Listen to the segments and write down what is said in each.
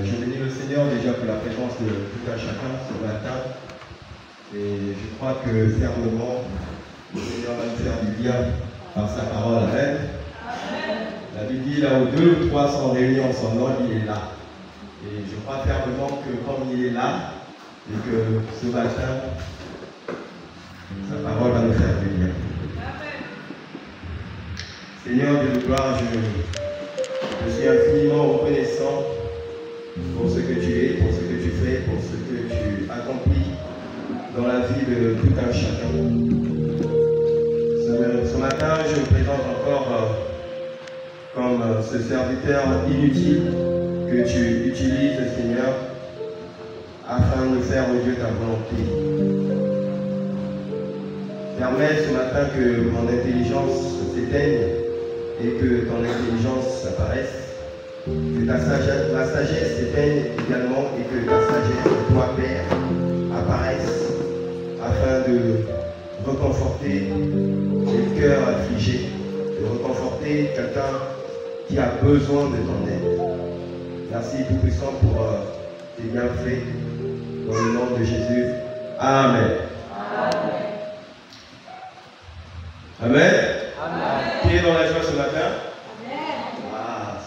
Je bénis le Seigneur déjà pour la présence de tout un chacun ce matin. Et je crois que fermement, le Seigneur va nous faire du bien par sa parole. Amen. La Bible dit là où 2 ou 3 sont réunis en son nom, il est là. Et je crois fermement que comme il est là, et que ce matin, sa parole va nous faire du bien. Seigneur de gloire, je suis infiniment reconnaissant pour ce que tu es, pour ce que tu fais, pour ce que tu accomplis dans la vie de tout un chacun. Ce matin, je me présente encore comme ce serviteur inutile que tu utilises, Seigneur, afin de faire au Dieu ta volonté. Permets ce matin que mon intelligence s'éteigne et que ton intelligence apparaisse. Que ma sagesse s'éteigne également et que ta sagesse de toi, Père, apparaisse afin de reconforter les cœurs affligés, de reconforter quelqu'un qui a besoin de ton aide. Merci Tout-Puissant pour tes bienfaits. Dans le nom de Jésus. Amen. Amen. Amen. Qui est dans la joie ce matin?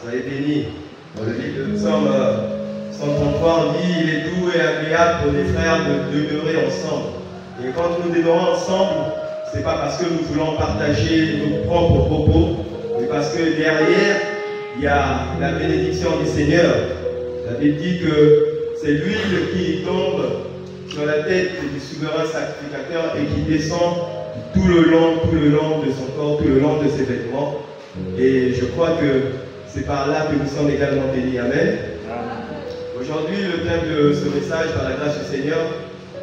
Soyez bénis. Dans le livre de Psaume 133, on dit il est doux et agréable pour les frères de demeurer ensemble. Et quand nous demeurons ensemble, ce n'est pas parce que nous voulons partager nos propres propos, mais parce que derrière, il y a la bénédiction du Seigneur. La Bible dit que c'est l'huile qui tombe sur la tête du souverain sacrificateur et qui descend tout le long de son corps, tout le long de ses vêtements. Et je crois que c'est par là que nous sommes également bénis. Amen. Aujourd'hui, le thème de ce message, par la grâce du Seigneur,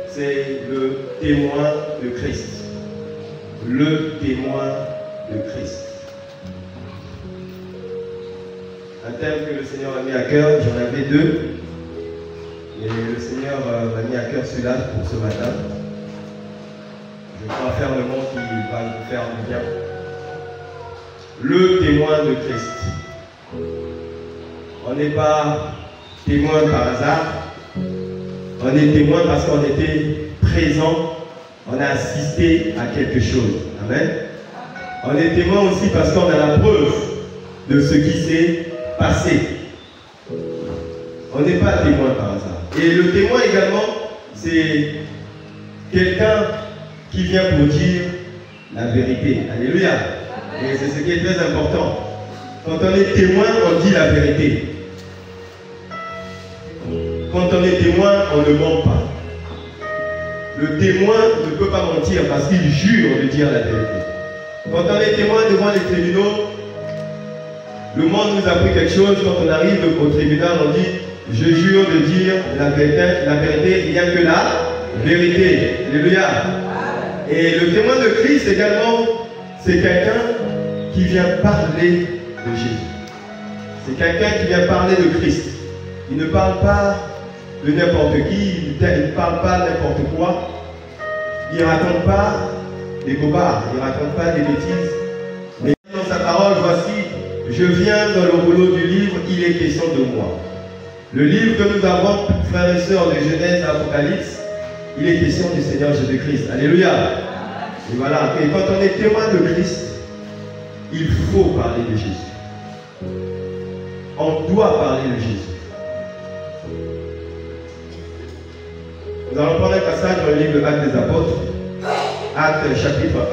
c'est le témoin de Christ. Le témoin de Christ. Un thème que le Seigneur a mis à cœur, j'en avais 2. Et le Seigneur m'a mis à cœur celui-là pour ce matin. Je crois fermement qu'il va nous faire du bien. Le témoin de Christ. On n'est pas témoin par hasard. On est témoin parce qu'on était présent. On a assisté à quelque chose. Amen. On est témoin aussi parce qu'on a la preuve de ce qui s'est passé. On n'est pas témoin par hasard. Et le témoin également, c'est quelqu'un qui vient pour dire la vérité. Alléluia. Et c'est ce qui est très important. Quand on est témoin, on dit la vérité. Quand on est témoin, on ne ment pas. Le témoin ne peut pas mentir parce qu'il jure de dire la vérité. Quand on est témoin devant les tribunaux, le monde nous a appris quelque chose. Quand on arrive au tribunal, on dit je jure de dire la vérité, rien que la vérité. Alléluia. Et le témoin de Christ également, c'est quelqu'un qui vient parler de Jésus. C'est quelqu'un qui vient parler de Christ. Il ne parle pas de n'importe qui, il ne parle pas n'importe quoi. Il ne raconte pas des bobards, il ne raconte pas des bêtises. Mais dans sa parole, voici, je viens dans le rouleau du livre, il est question de moi. Le livre que nous avons, frères et sœurs, de Genèse à Apocalypse, il est question du Seigneur Jésus-Christ. Alléluia. Et voilà. Et quand on est témoin de Christ, il faut parler de Jésus. On doit parler de Jésus. Nous allons prendre un passage dans le livre de Actes des Apôtres, Actes chapitre 1.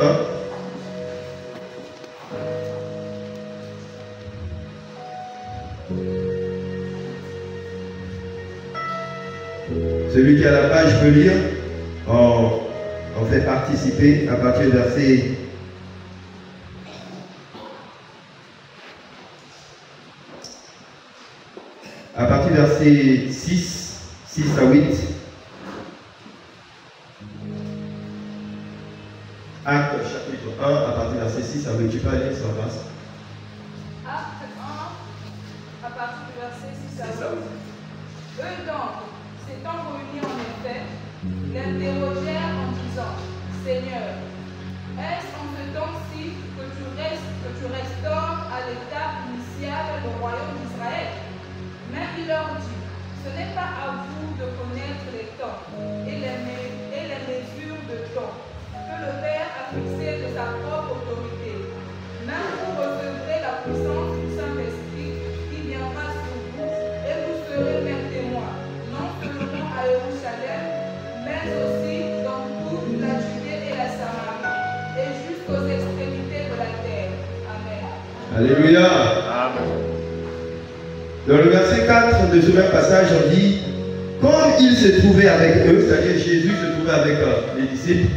Celui qui a la page peut lire. On fait participer à partir du verset 6 à 8. Actes chapitre 1 à partir du verset 6 à 8. Tu peux aller sur la place. Acte 1 à partir du verset 6 à 8. Eux donc, s'étant réunis en effet, l'interrogèrent en disant, Seigneur, est-ce en ce temps-ci que tu restaures à l'état initial le royaume d'Israël? Mais il leur dit, Alléluia. Amen. Dans le verset 4 de ce même passage, on dit, comme il se trouvait avec eux, c'est-à-dire Jésus se trouvait avec les disciples,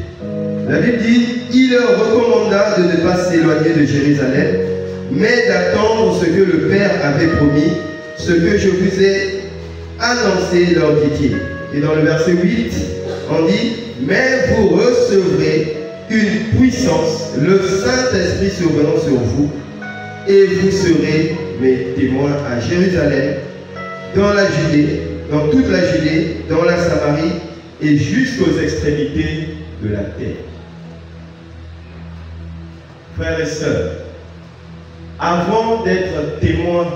la Bible dit, il leur recommanda de ne pas s'éloigner de Jérusalem, mais d'attendre ce que le Père avait promis, ce que je vous ai annoncé, leur dit-il. Et dans le verset 8, on dit, mais vous recevrez une puissance, le Saint-Esprit survenant sur vous, et vous serez mes témoins à Jérusalem, dans la Judée, dans toute la Judée, dans la Samarie et jusqu'aux extrémités de la terre. Frères et sœurs, avant d'être témoin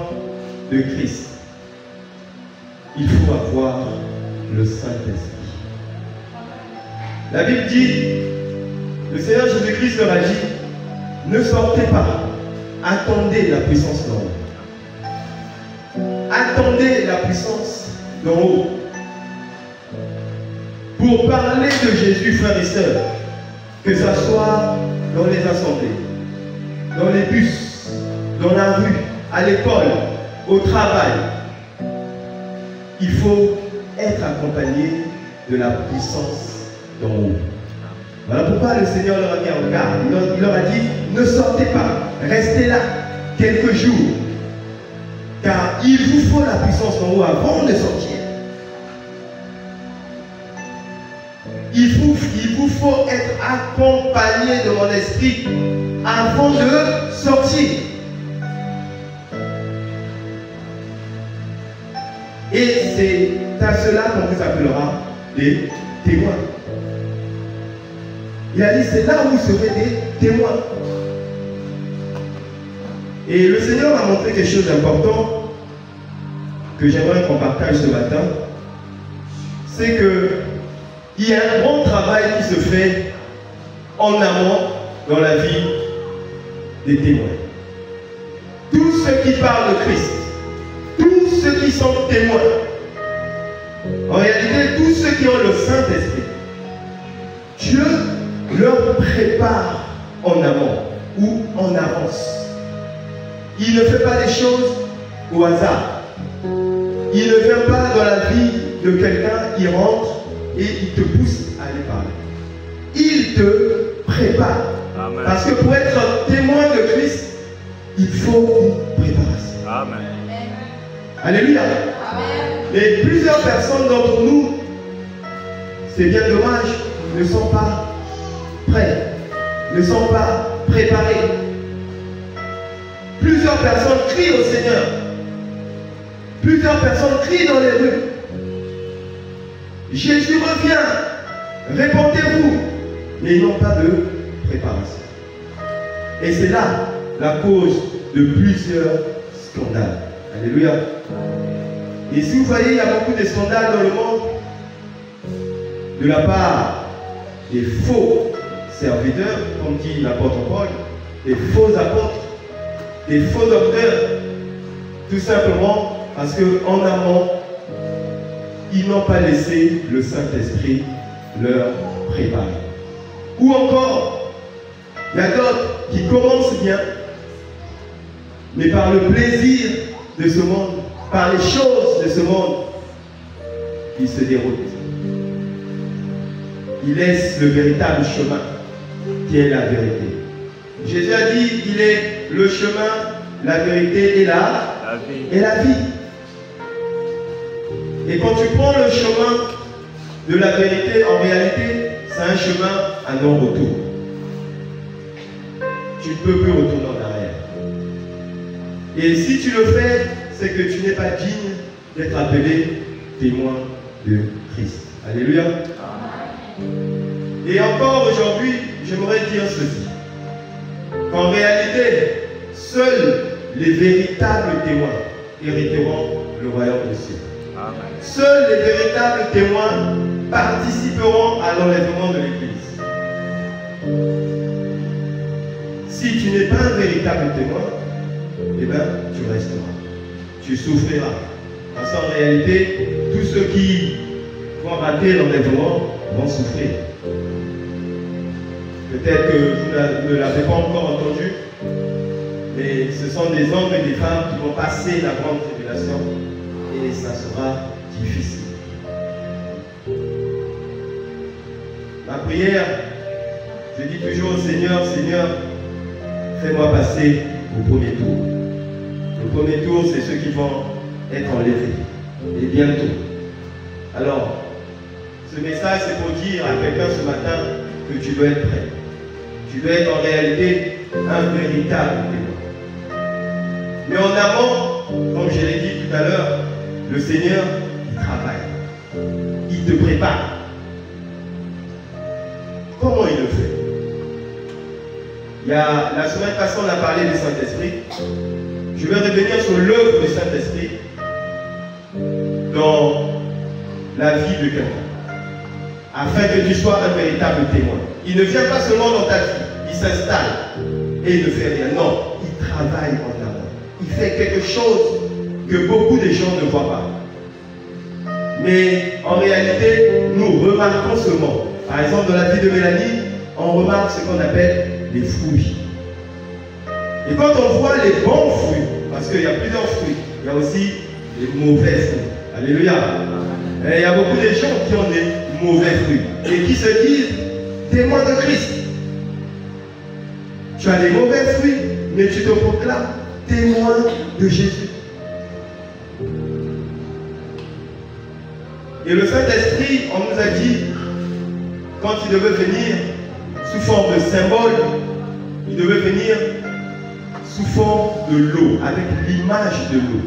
de Christ, il faut avoir le Saint-Esprit. La Bible dit, le Seigneur Jésus-Christ leur a dit, ne sortez pas, attendez la puissance d'en haut. Attendez la puissance d'en haut. Pour parler de Jésus, frères et sœurs, que ce soit dans les assemblées, dans les bus, dans la rue, à l'école, au travail, il faut être accompagné de la puissance d'en haut. Voilà pourquoi le Seigneur leur a mis en garde. Il leur a dit, ne sortez pas, restez là quelques jours, car il vous faut la puissance d'en haut avant de sortir. Il vous faut être accompagné de mon esprit avant de sortir. Et c'est à cela qu'on vous appellera des témoins. Il a dit, c'est là où vous serez des témoins. Et le Seigneur m'a montré quelque chose d'important que j'aimerais qu'on partage ce matin. C'est que il y a un grand travail qui se fait en amont dans la vie des témoins. Tous ceux qui parlent de Christ, tous ceux qui sont témoins, en réalité, tous ceux qui ont le Saint-Esprit, Dieu leur prépare en amont ou en avance. Il ne fait pas des choses au hasard. Il ne vient pas dans la vie de quelqu'un, il rentre et il te pousse à aller parler. Il te prépare. Amen. Parce que pour être témoin de Christ, il faut une préparation. Amen. Alléluia. Amen. Et plusieurs personnes d'entre nous, c'est bien dommage, ne sont pas prêts, ne sont pas préparés. Plusieurs personnes crient au Seigneur. Plusieurs personnes crient dans les rues. Jésus revient, répondez-vous. Mais ils n'ont pas de préparation. Et c'est là la cause de plusieurs scandales. Alléluia. Et si vous voyez, il y a beaucoup de scandales dans le monde de la part des faux serviteurs, comme dit l'apôtre Paul, des faux apôtres, des faux docteurs, tout simplement parce qu'en amont, ils n'ont pas laissé le Saint-Esprit leur préparer. Ou encore, il y a d'autres qui commencent bien, mais par le plaisir de ce monde, par les choses de ce monde, ils se déroutent. Ils laissent le véritable chemin, qui est la vérité. Jésus a dit, il est le chemin, la vérité et la vie. Et quand tu prends le chemin de la vérité, en réalité, c'est un chemin à non-retour. Tu ne peux plus retourner en arrière. Et si tu le fais, c'est que tu n'es pas digne d'être appelé témoin de Christ. Alléluia. Et encore aujourd'hui, j'aimerais dire ceci. Qu'en réalité, seuls les véritables témoins hériteront le royaume des cieux. Amen. Seuls les véritables témoins participeront à l'enlèvement de l'Église. Si tu n'es pas un véritable témoin, eh bien, tu resteras. Tu souffriras. Parce qu'en réalité, tous ceux qui vont rater l'enlèvement vont souffrir. Peut-être que vous ne l'avez pas encore entendu, mais ce sont des hommes et des femmes qui vont passer la grande tribulation et ça sera difficile. Ma prière, je dis toujours au Seigneur, Seigneur, fais-moi passer au premier tour. Le premier tour, c'est ceux qui vont être enlevés. Et bientôt. Alors, ce message, c'est pour dire à quelqu'un ce matin que tu dois être prêt. Tu dois être en réalité un véritable témoin. Mais en amont, comme je l'ai dit tout à l'heure, le Seigneur, il travaille. Il te prépare. Comment il le fait? La semaine passée, on a parlé du Saint-Esprit. Je vais revenir sur l'œuvre du Saint-Esprit dans la vie de quelqu'un, afin que tu sois un véritable témoin. Il ne vient pas seulement dans ta vie, il s'installe et il ne fait rien. Non, il travaille en amont. Il fait quelque chose que beaucoup de gens ne voient pas. Mais en réalité, nous remarquons seulement. Par exemple, dans la vie de Mélanie, on remarque ce qu'on appelle les fruits. Et quand on voit les bons fruits, parce qu'il y a plusieurs fruits, il y a aussi les mauvais fruits. Alléluia. Et il y a beaucoup de gens qui ont des mauvais fruits et qui se disent témoins de Christ. Tu as des mauvais fruits, mais tu te proclames témoin de Jésus. Et le Saint-Esprit, on nous a dit, quand il devait venir sous forme de symbole, il devait venir sous forme de l'eau, avec l'image de l'eau.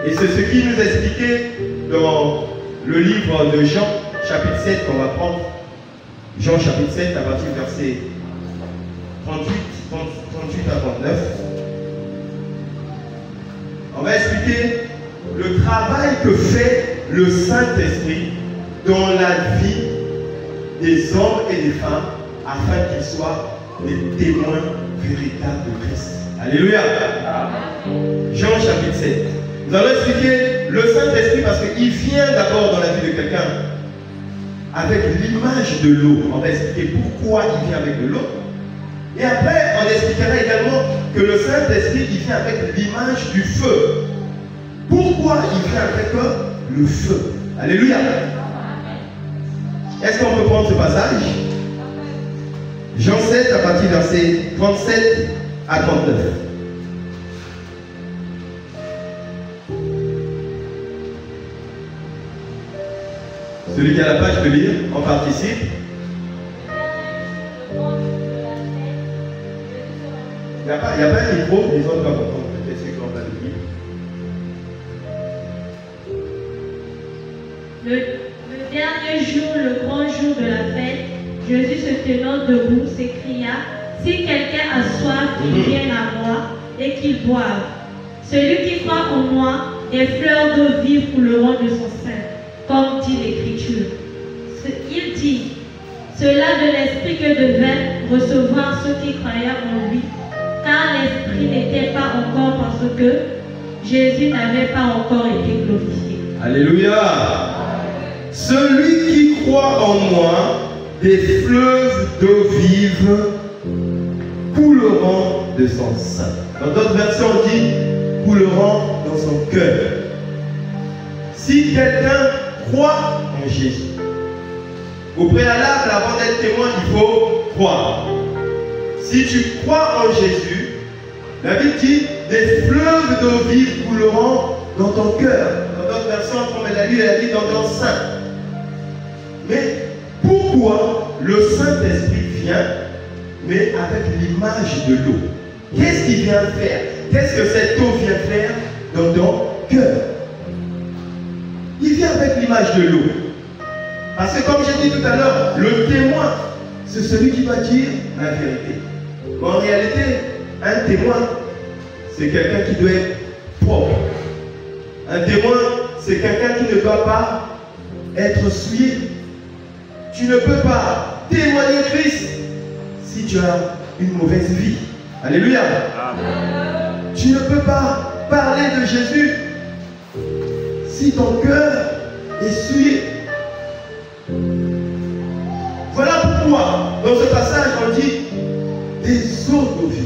Et c'est ce qui nous expliquait dans le livre de Jean, chapitre 7, qu'on va prendre. Jean, chapitre 7, à partir du verset 38 à 39. On va expliquer le travail que fait le Saint-Esprit dans la vie des hommes et des femmes afin qu'ils soient des témoins véritables de Christ. Alléluia. Jean chapitre 7. Nous allons expliquer le Saint-Esprit parce qu'il vient d'abord dans la vie de quelqu'un avec l'image de l'eau. On va expliquer pourquoi il vient avec de l'eau. Et après, on expliquera également que le Saint-Esprit, il vient avec l'image du feu. Pourquoi il vient avec le feu? Alléluia. Est-ce qu'on peut prendre ce passage? Jean 7 à partir du verset 37 à 39. Celui qui a la page peut lire, on participe. Il n'y a pas un micro, les autres doivent entendre peut-être ceux qui n'ont pas de livre. Le dernier jour, le grand jour de la fête, Jésus se tenant debout s'écria, si quelqu'un a soif, qu'il vienne à moi et qu'il boive. Celui qui croit en moi, des fleurs d'eau vive couleront de son sein, comme dit l'Écriture. Il dit, cela de l'Esprit que devaient recevoir ceux qui croyaient en lui, car l'Esprit n'était pas encore parce que Jésus n'avait pas encore été glorifié. Alléluia. Celui qui croit en moi, des fleuves d'eau vive couleront de son sein. Dans d'autres versions, on dit couleront dans son cœur. Si quelqu'un croit en Jésus, au préalable, avant d'être témoin, il faut croire. Si tu crois en Jésus, la Bible dit des fleuves d'eau vive couleront dans ton cœur. Dans d'autres versions, comme elle a dit dans ton sein. Mais pourquoi le Saint-Esprit vient, mais avec l'image de l'eau? Qu'est-ce qu'il vient faire? Qu'est-ce que cette eau vient faire dans ton cœur? Il vient avec l'image de l'eau. Parce que comme j'ai dit tout à l'heure, le témoin, c'est celui qui va dire la vérité. Mais en réalité, un témoin, c'est quelqu'un qui doit être propre. Un témoin, c'est quelqu'un qui ne doit pas être souillé. Tu ne peux pas témoigner Christ si tu as une mauvaise vie. Alléluia. Amen. Tu ne peux pas parler de Jésus si ton cœur est souillé. Voilà pourquoi, dans ce passage, on dit des eaux d'eau vive.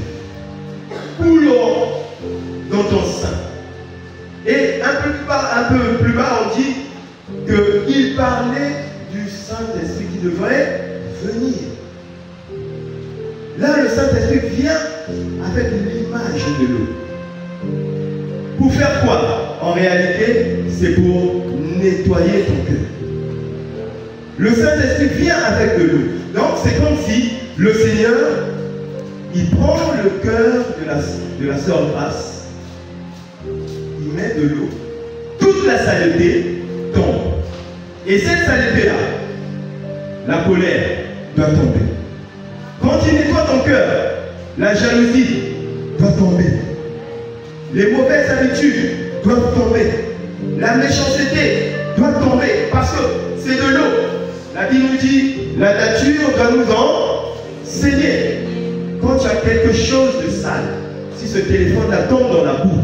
peu plus bas, on dit qu'il parlait du Saint-Esprit qui devrait venir. Là, le Saint-Esprit vient avec l'image de l'eau. Pour faire quoi? En réalité, c'est pour nettoyer ton cœur. Le Saint-Esprit vient avec de l'eau. Donc, c'est comme si le Seigneur, il prend le cœur de la sœur Grace, il met de l'eau, toute la saleté tombe. Et cette saleté-là, la colère doit tomber. Quand tu nettoies ton cœur, la jalousie doit tomber. Les mauvaises habitudes doivent tomber. La méchanceté doit tomber parce que c'est de l'eau. La Bible nous dit, la nature doit nous enseigner. Quand tu as quelque chose de sale, si ce téléphone-là tombe dans la boue,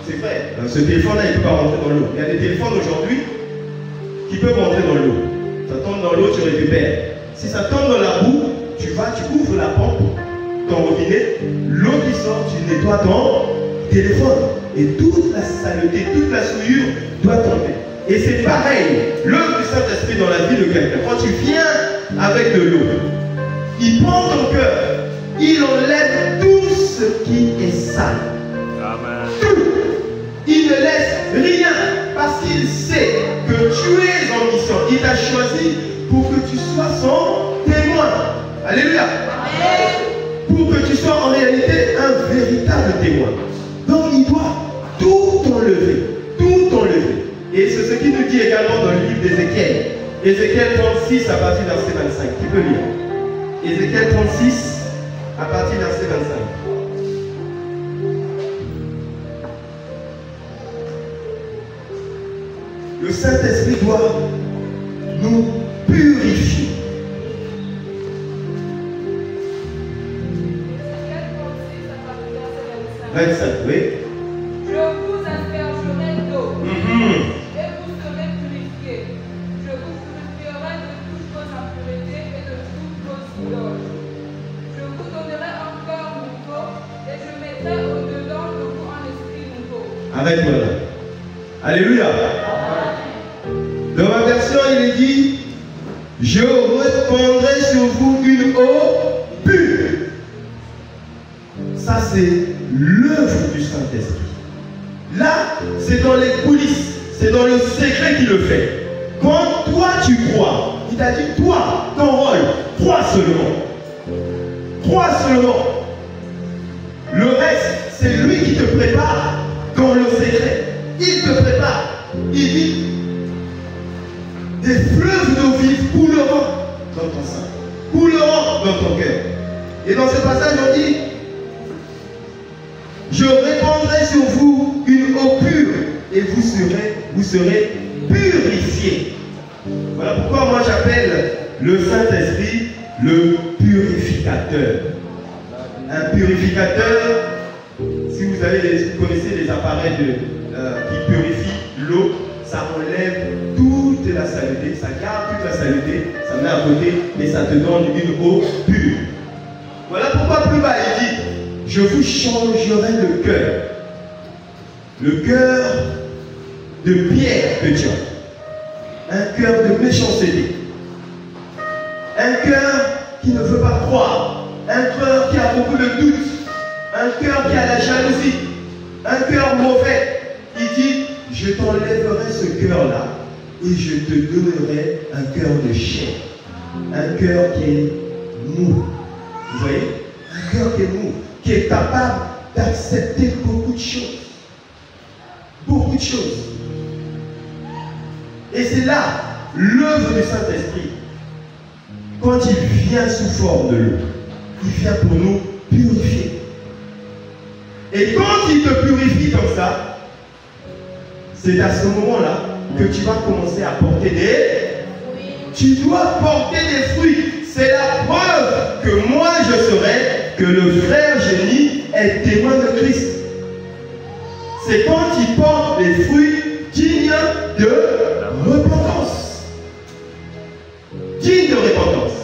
c'est vrai, ce téléphone-là, il ne peut pas rentrer dans l'eau. Il y a des téléphones aujourd'hui qui peuvent rentrer dans l'eau. Ça tombe dans l'eau, tu récupères. Si ça tombe dans la boue, tu ouvres la pompe, ton robinet, l'eau qui sort, tu nettoies ton téléphone. Et toute la saleté, toute la souillure doit tomber. Et c'est pareil, l'œuvre du Saint-Esprit dans la vie de quelqu'un. Quand tu viens avec de l'eau, il prend ton cœur, il enlève tout ce qui est sale. Amen. Tout. Il ne laisse rien parce qu'il sait que tu es en mission. Il t'a choisi pour que tu sois son témoin. Alléluia. Amen. Pour que tu sois en réalité un véritable témoin. Donc il doit tout enlever. Tout enlever. Et c'est ce qu'il nous dit également dans le livre d'Ézéchiel. Ézéchiel 36 à partir du verset 25. Qui peut lire? Ézéchiel 36 à partir du verset 25. Le Saint-Esprit doit nous purifier. 25, oui. Je vous aspergerai d'eau, et vous serez purifiés. Je vous purifierai de toutes vos impuretés et de toutes vos idoles. Je vous donnerai un cœur nouveau, et je mettrai au-dedans de vous un esprit nouveau. Arrête-toi là. Alléluia. Dans ma version, il est dit, je répandrai sur vous une eau pure. Ça, c'est l'œuvre du Saint-Esprit. Là, c'est dans les coulisses, c'est dans le secret qu'il le fait. Quand toi tu crois, il t'a dit, toi, ton rôle, crois seulement. Crois seulement. Le reste, c'est lui qui te prépare dans le secret. Il te prépare. Il dit, des fleuves d'eau vive couleront dans ton sein, couleront dans ton cœur. Et dans ce passage, on dit, je répandrai sur vous une eau pure et vous serez purifiés. Voilà pourquoi moi j'appelle le Saint-Esprit le purificateur. Un purificateur, si vous connaissez les appareils qui purifient l'eau, ça enlève toute la saleté, ça garde toute la saleté, ça met à côté et ça te donne une eau pure. Voilà pourquoi plus bas il dit, je vous changerai le cœur. Le cœur de pierre que tu as. Un cœur de méchanceté. Un cœur qui ne veut pas croire. Un cœur qui a beaucoup de doutes. Un cœur qui a la jalousie. Un cœur mauvais. Il dit, je t'enlèverai ce cœur-là et je te donnerai un cœur de chair. Un cœur qui est mou. Vous voyez? Un cœur qui est mou, qui est capable d'accepter beaucoup de choses. Beaucoup de choses. Et c'est là l'œuvre du Saint-Esprit. Quand il vient sous forme de l'eau, il vient pour nous purifier. Et quand il te purifie comme ça, c'est à ce moment-là que tu vas commencer à porter des... Tu dois porter des fruits. C'est la preuve que moi je serai, que le frère Génie est témoin de Christ. C'est quand il porte des fruits dignes de repentance. Dignes de repentance.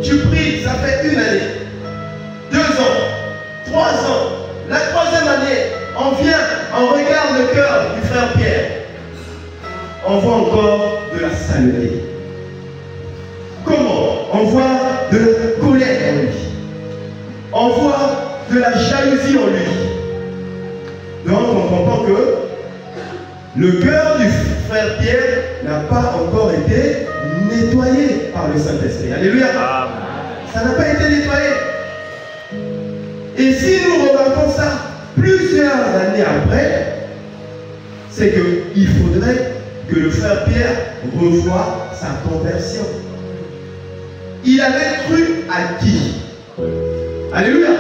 Tu pries, ça fait 1 année, 2 ans, 3 ans. La 3e année, on vient, on regarde le cœur du frère Pierre, on voit encore de la saleté. Comment? On voit de la colère en lui. On voit de la jalousie en lui. Donc on comprend que le cœur du frère Pierre n'a pas encore été nettoyé par le Saint-Esprit. Alléluia. Ça n'a pas été nettoyé. Et si nous regardons ça plusieurs années après, c'est qu'il faudrait que le frère Pierre revoie sa conversion. Il avait cru à qui? Alléluia.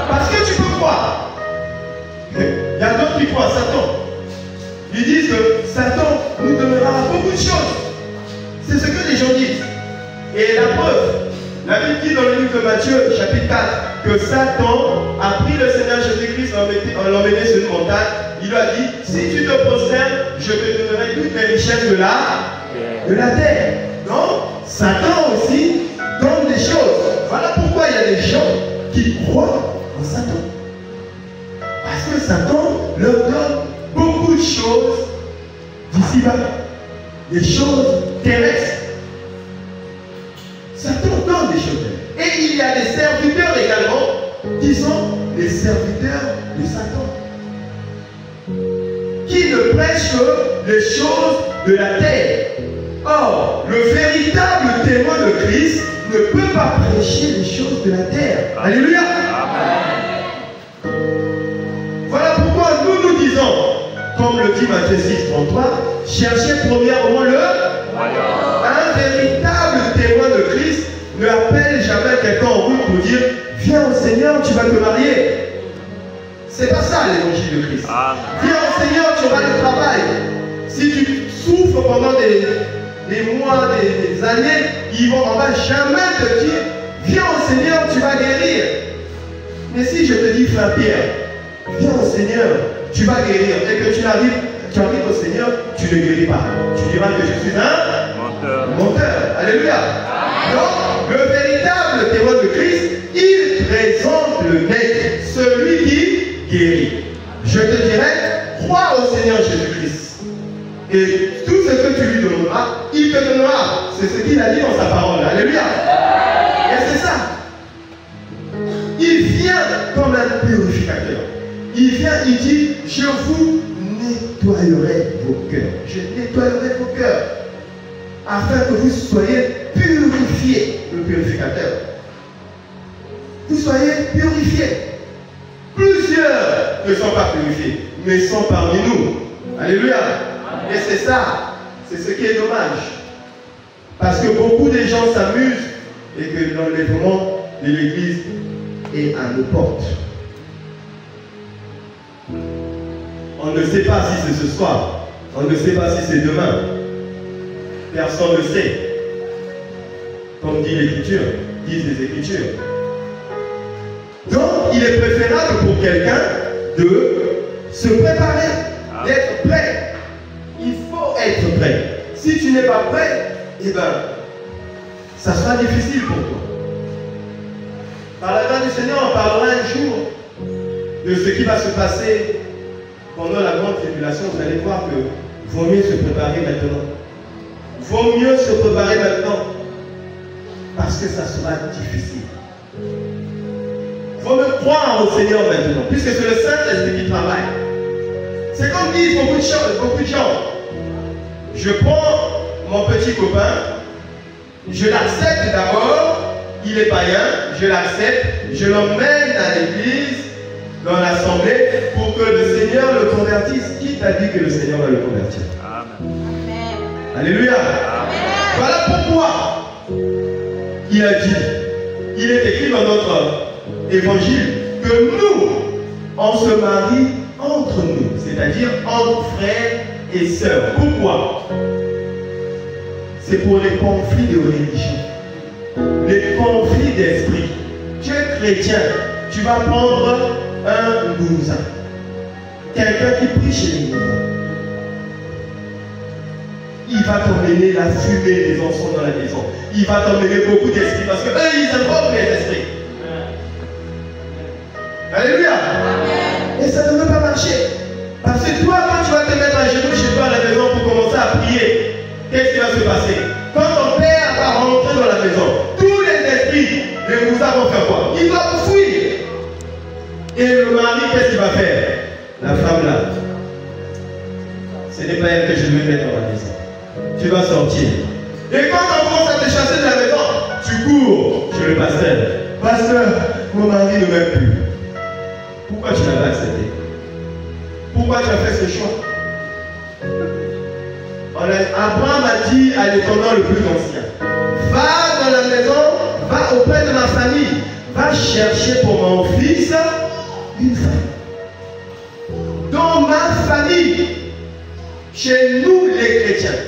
Parce que tu peux croire. Il y a d'autres qui croient à Satan. Ils disent que Satan nous donnera beaucoup de choses. C'est ce que les gens disent. Et la preuve, la Bible dit dans le livre de Matthieu, chapitre 4, que Satan a pris le Seigneur Jésus-Christ, l'emmené sur une montagne. Il lui a dit, si tu te prosternes, je te donnerai toutes les richesses de la terre. Donc, Satan aussi donne des choses. Voilà pourquoi il y a des gens qui croient en Satan. Parce que Satan leur donne beaucoup de choses d'ici-bas. Des choses terrestres. Satan donne des choses terrestres. Et il y a des serviteurs également qui sont les serviteurs de Satan. Qui ne prêchent que les choses de la terre. Or, le véritable témoin de Christ ne peut pas prêcher les choses de la terre. Alléluia. Amen. Voilà pourquoi nous disons, comme le dit Matthieu 6, 33, cherchez premièrement un véritable témoin de Christ ne appelle jamais quelqu'un en route pour dire viens au Seigneur, tu vas te marier. C'est pas ça l'évangile de Christ. Amen. Viens au Seigneur, tu auras le travail. Si tu souffres pendant des mois, des années, on ne va jamais te dire viens au Seigneur, tu vas guérir. Mais si je te dis frère Pierre, viens au Seigneur, tu vas guérir, et que tu arrives au Seigneur, tu ne guéris pas. Tu diras que je suis un menteur. Alléluia. Donc, le véritable témoin de Christ, il présente le maître, celui qui guérit. Je te dirai, crois au Seigneur Jésus-Christ. Et tout ce que tu lui donneras, il te donnera. C'est ce qu'il a dit dans sa parole. Alléluia. Et c'est ça. Il vient comme un purificateur. Il vient, il dit, je vous nettoyerai vos cœurs. Je nettoyerai vos cœurs. Afin que vous soyez purifiés, le purificateur. Vous soyez purifiés. Plusieurs ne sont pas purifiés, mais sont parmi nous. Alléluia. Et c'est ça, c'est ce qui est dommage. Parce que beaucoup de gens s'amusent et que l'enlèvement de l'Église est à nos portes. On ne sait pas si c'est ce soir, on ne sait pas si c'est demain. Personne ne sait. Comme dit l'Écriture, disent les Écritures. Donc, il est préférable pour quelqu'un de se préparer, d'être prêt. Il faut être prêt. Si tu n'es pas prêt, eh bien, ça sera difficile pour toi. Par la grâce du Seigneur, on parlera un jour de ce qui va se passer pendant la grande tribulation. Vous allez voir que vaut mieux se préparer maintenant. Vaut mieux se préparer maintenant. Parce que ça sera difficile. Il faut me croire au Seigneur maintenant, puisque c'est le Saint-Esprit qui travaille. C'est comme disent beaucoup de gens. Je prends mon petit copain, je l'accepte d'abord, il est païen, je l'accepte, je l'emmène à l'église, dans l'assemblée, pour que le Seigneur le convertisse. Qui t'a dit que le Seigneur va le convertir? Amen. Alléluia. Amen. Voilà pourquoi il a dit, il est écrit dans notre évangile, que nous, on se marie entre nous, c'est-à-dire entre frères et sœurs. Pourquoi? C'est pour les conflits de religion, les conflits d'esprit. Tu es chrétien, tu vas prendre un Gouza, quelqu'un qui prie chez les Gouza. Il va t'emmener la fumée des enfants dans la maison. Il va t'emmener beaucoup d'esprits parce que eux, ils invoquent les esprits. Alléluia. Amen. Et ça ne veut pas marcher. Parce que toi, quand tu vas te mettre à genoux chez toi à la maison pour commencer à prier, qu'est-ce qui va se passer? Quand ton père va rentrer dans la maison, tous les esprits, les mousards vont faire quoi? Ils vont fuir. Et le mari, qu'est-ce qu'il va faire? La femme là, ce n'est pas elle que je vais mettre dans la maison. Tu vas sortir. Et quand on commence à te chasser de la maison, tu cours chez le pasteur. Pasteur, mon mari ne m'aime plus. Pourquoi tu l'avais accepté? Pourquoi tu as fait ce choix? Abraham a dit à l'étendard le plus ancien, va dans la maison, va auprès de ma famille, va chercher pour mon fils une femme. Dans ma famille, chez nous les chrétiens,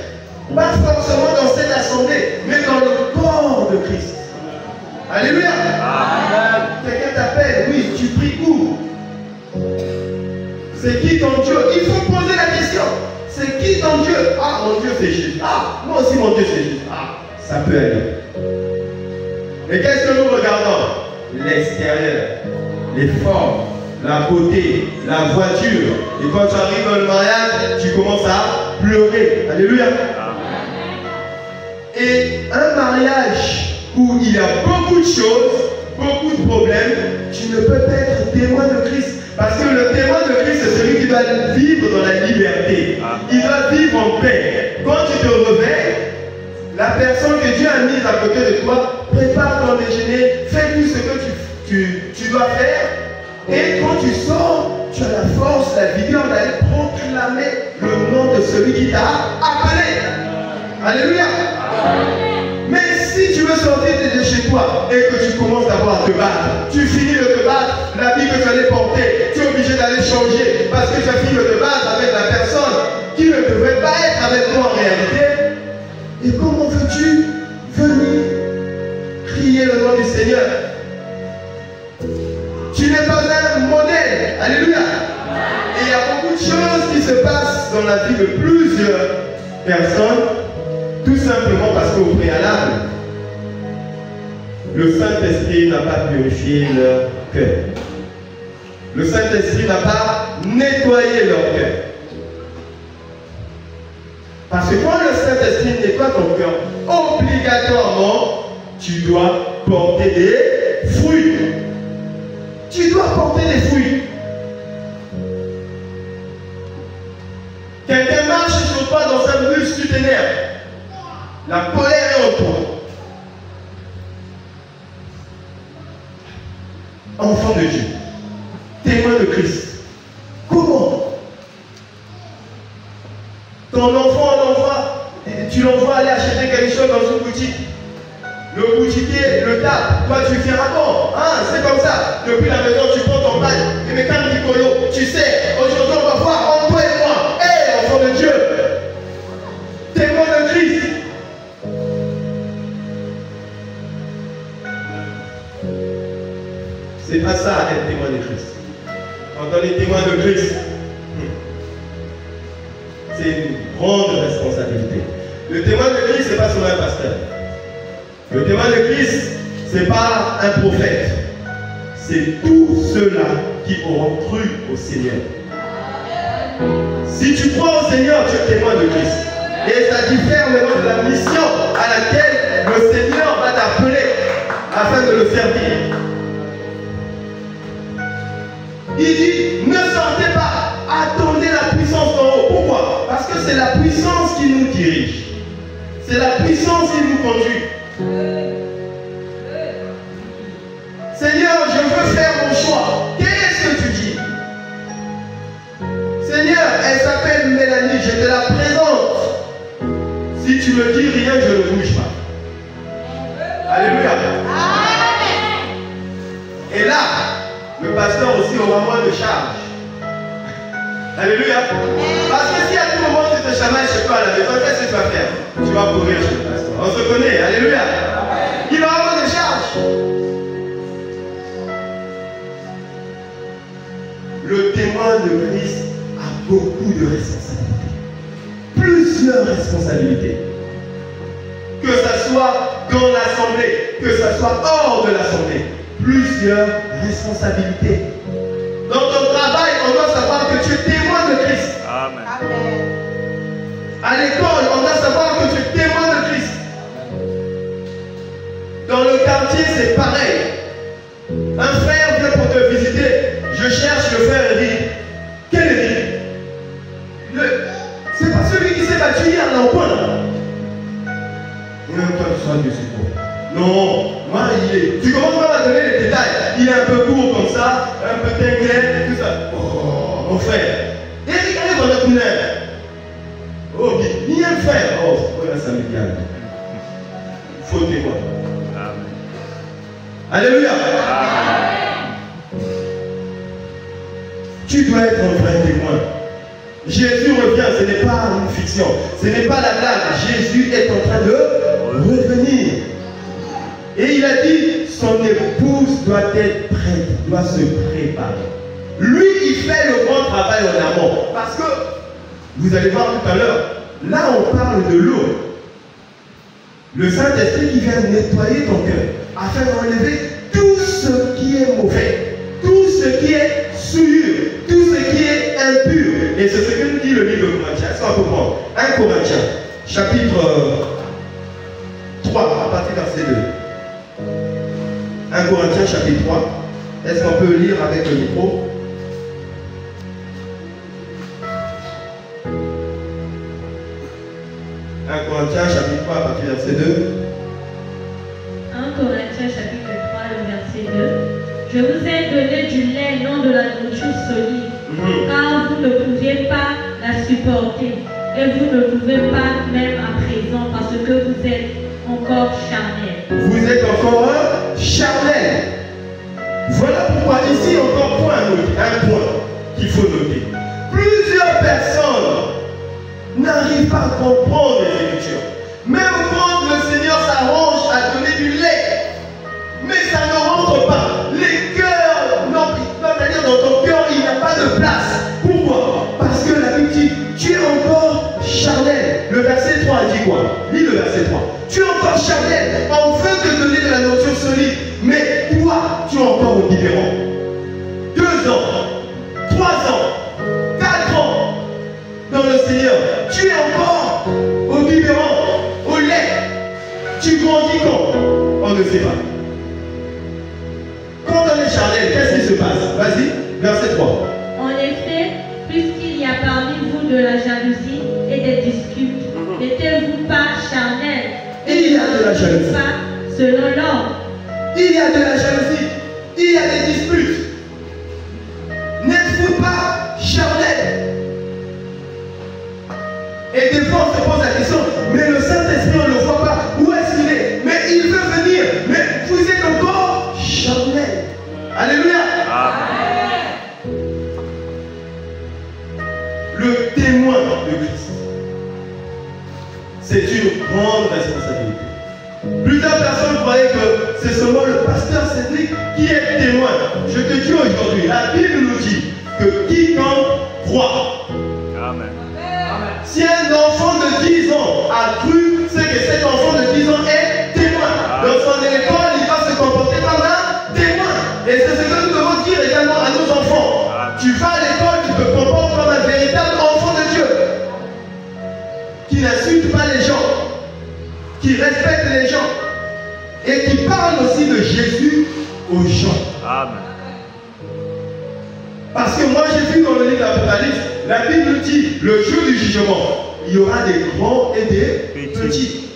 pas forcément dans cette assemblée, mais dans le corps de Christ. Alléluia. Quelqu'un t'appelle, oui, tu pries où? C'est qui ton Dieu? Il faut poser la question. C'est qui ton Dieu? Ah, mon Dieu c'est Jésus. Ah, moi aussi mon Dieu c'est Jésus. Ah, ça peut aller. Mais qu'est-ce que nous regardons? L'extérieur, les formes, la beauté, la voiture. Et quand tu arrives dans le mariage, tu commences à pleurer. Alléluia. Et un mariage où il y a beaucoup de choses, beaucoup de problèmes, tu ne peux pas être témoin de Christ. Parce que le témoin de Christ, c'est celui qui doit vivre dans la liberté. Il doit vivre en paix. Quand tu te réveilles, la personne que Dieu a mise à côté de toi, prépare ton déjeuner, fais tout ce que tu dois faire. Et quand tu sors, tu as la force, la vigueur d'aller proclamer le nom de celui qui t'a appelé. Alléluia. Mais si tu veux sortir de chez toi et que tu commences d'abord à te battre, tu finis de te battre, la vie que tu allais porter, tu es obligé d'aller changer parce que tu as fini de te battre avec la personne qui ne devrait pas être avec toi en réalité. Et comment veux-tu venir crier le nom du Seigneur? Tu n'es pas un modèle. Alléluia. Et il y a beaucoup de choses qui se passent dans la vie de plusieurs personnes, tout simplement parce qu'au préalable, le Saint-Esprit n'a pas purifié leur cœur. Le Saint-Esprit n'a pas nettoyé leur cœur. Parce que quand le Saint-Esprit nettoie ton cœur, obligatoirement, tu dois porter des fruits. Tu dois porter des fruits. Quelqu'un marche sur toi dans un bus, tu t'énerves. La colère est en toi. Enfant de Dieu, témoin de Christ. Comment? Ton enfant, tu l'envoies aller acheter quelque chose dans une boutique. Le boutiquier le tape. Toi, tu fais rapport. Hein, c'est comme ça. Depuis la maison, tu prends ton bail. Et mais quand Nicolo, tu sais, aujourd'hui, on va voir entre toi et moi. Hé, enfant de Dieu, témoin de Christ. C'est pas ça être témoin de Christ. Quand on est témoin de Christ, c'est une grande responsabilité. Le témoin de Christ, ce n'est pas seulement un pasteur. Le témoin de Christ, ce n'est pas un prophète. C'est tous ceux-là qui auront cru au Seigneur. Si tu crois au Seigneur, tu es témoin de Christ. Et ça diffère maintenant de la mission à laquelle le Seigneur va t'appeler afin de le servir. Il dit, ne sortez pas, attendez la puissance d'en haut. Pourquoi? Parce que c'est la puissance qui nous dirige. C'est la puissance qui nous conduit. Seigneur, je veux faire mon choix. Qu'est-ce que tu dis? Seigneur, elle s'appelle Mélanie, je te la présente. Si tu me dis rien, je ne bouge pas. Alléluia. Et là, le pasteur aussi aura moins de charge. Alléluia. Parce que si à tout moment tu te chamailles chez toi à la maison, qu'est-ce que tu vas faire? Tu vas courir chez le pasteur. On se connaît. Alléluia. Il aura moins de charge. Le témoin de Christ a beaucoup de responsabilités. Plusieurs responsabilités. Que ça soit dans l'assemblée, que ça soit hors de l'assemblée. Plusieurs responsabilités. Dans ton travail, on doit savoir que tu es témoin de Christ. À l'école, on doit savoir que tu es témoin de Christ. Dans le quartier, c'est pareil. Un frère vient pour te visiter. Je cherche le frère Eric. Quel Eric? C'est pas celui qui s'est battu hier là au coin là. Même toi, tu sens que c'est bon. Non, moi, il est. Tu commences pas à donner les détails. Il est un peu court comme ça, un peu teint clair, tout ça. Oh, mon frère. Eric, allez dans notre couleur. Oh, ni un frère. Oh, voilà, ça me calme. Faut témoin. Amen. Alléluia. Amen. Tu dois être un vrai témoin. Jésus revient, ce n'est pas une fiction, ce n'est pas la blague. Jésus est en train de revenir. Et il a dit, son épouse doit être prête, doit se préparer. Lui, il fait le grand travail en amont. Parce que, vous allez voir tout à l'heure, là on parle de l'eau. Le Saint-Esprit qui vient nettoyer ton cœur, afin d'enlever tout ce qui est mauvais, tout ce qui est souillure, tout ce qui est impur. Et c'est ce que nous dit le livre de Corinthiens. Est-ce qu'on peut prendre 1 Corinthiens, chapitre 3, à partir du verset 2. 1 Corinthiens, chapitre 3. Est-ce qu'on peut lire avec le micro? Corinthiens chapitre 3 à partir du verset 2. 1 Corinthiens chapitre 3 le verset 2. Je vous ai donné du lait, non de la nourriture solide, car vous ne pouviez pas la supporter, et vous ne pouvez pas même à présent, parce que vous êtes encore charnel. Vous êtes encore charnel. Voilà pourquoi ici encore un point qu'il faut noter. Plusieurs personnes n'arrivent pas à comprendre les Écritures. Même quand le Seigneur s'arrange à donner du lait, mais ça ne rentre pas. Les cœurs, c'est-à-dire dans ton cœur, il n'y a pas de place. Pourquoi? Parce que la Bible dit, tu es encore charnel. Le verset 3 dit quoi? Lis le verset 3. Tu es encore charnel. On veut te donner de la nourriture solide, mais toi, tu es encore au biberon. 2 ans, 3 ans, 4 ans dans le Seigneur. Tu es encore au biberon, au lait. Tu grandis quand? On ne sait pas. Quand on est charnel, qu'est-ce qui se passe? Vas-y, verset 3. En effet, puisqu'il y a parmi vous de la jalousie et des disputes, n'êtes-vous pas charnel? Il y a de la jalousie. Pas selon l'ordre. Il y a de la jalousie. Il y a des disputes. N'êtes-vous pas charnel? Et des fois on se pose la question, mais le Saint-Esprit on ne le voit pas. Où est-ce qu'il est? Mais il veut venir. Mais vous êtes encore charnel. Alléluia. Amen. Le témoin de Christ, c'est une grande responsabilité. Plusieurs personnes croyaient que c'est seulement le pasteur Cédric qui est témoin. Je te dis aujourd'hui, la Bible nous dit que quiconque croit. Amen. Si un enfant de 10 ans a cru, c'est que cet enfant de 10 ans est témoin. Dans son école, il va se comporter comme un témoin. Et c'est ce que nous devons dire également à nos enfants. Tu vas à l'école, tu te comportes comme un véritable enfant de Dieu. Qui n'insulte pas les gens, qui respecte les gens et qui parle aussi de Jésus aux gens. Amen. Parce que moi j'ai vu dans le livre de l'Apocalypse, la Bible dit, le jour du jugement, il y aura des grands et des petits.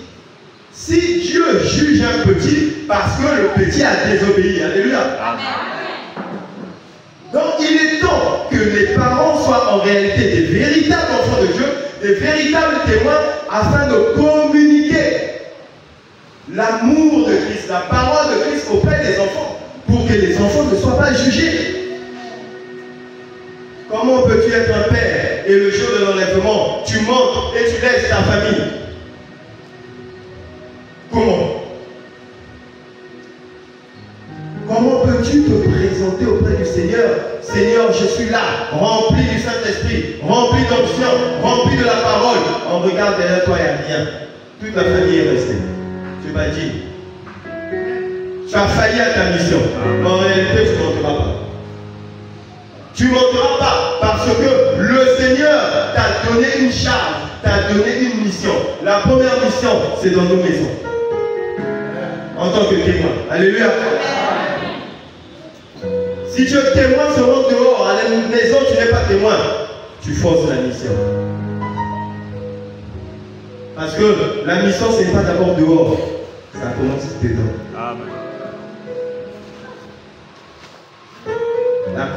Si Dieu juge un petit, parce que le petit a désobéi, alléluia. Amen. Donc il est temps que les parents soient en réalité des véritables enfants de Dieu, des véritables témoins, afin de communiquer l'amour de Christ, la parole de Christ auprès des enfants, pour que les enfants ne soient pas jugés. Comment peux-tu être un père et le jour de l'enlèvement, tu montes et tu laisses ta famille? Comment? Comment peux-tu te présenter auprès du Seigneur? Seigneur, je suis là, rempli du Saint-Esprit, rempli d'onction, rempli de la parole. On regarde derrière toi, il n'y a rien. Toute la famille est restée. Tu m'as dit, tu as failli à ta mission. Mais en réalité, tu ne monteras pas. Tu ne monteras pas parce que le Seigneur t'a donné une charge, t'a donné une mission. La première mission, c'est dans nos maisons. En tant que témoin. Alléluia. Si tu es témoin seulement dehors, à la maison, tu n'es pas témoin. Tu forces la mission. Parce que la mission, ce n'est pas d'abord dehors. Ça commence dedans. Amen.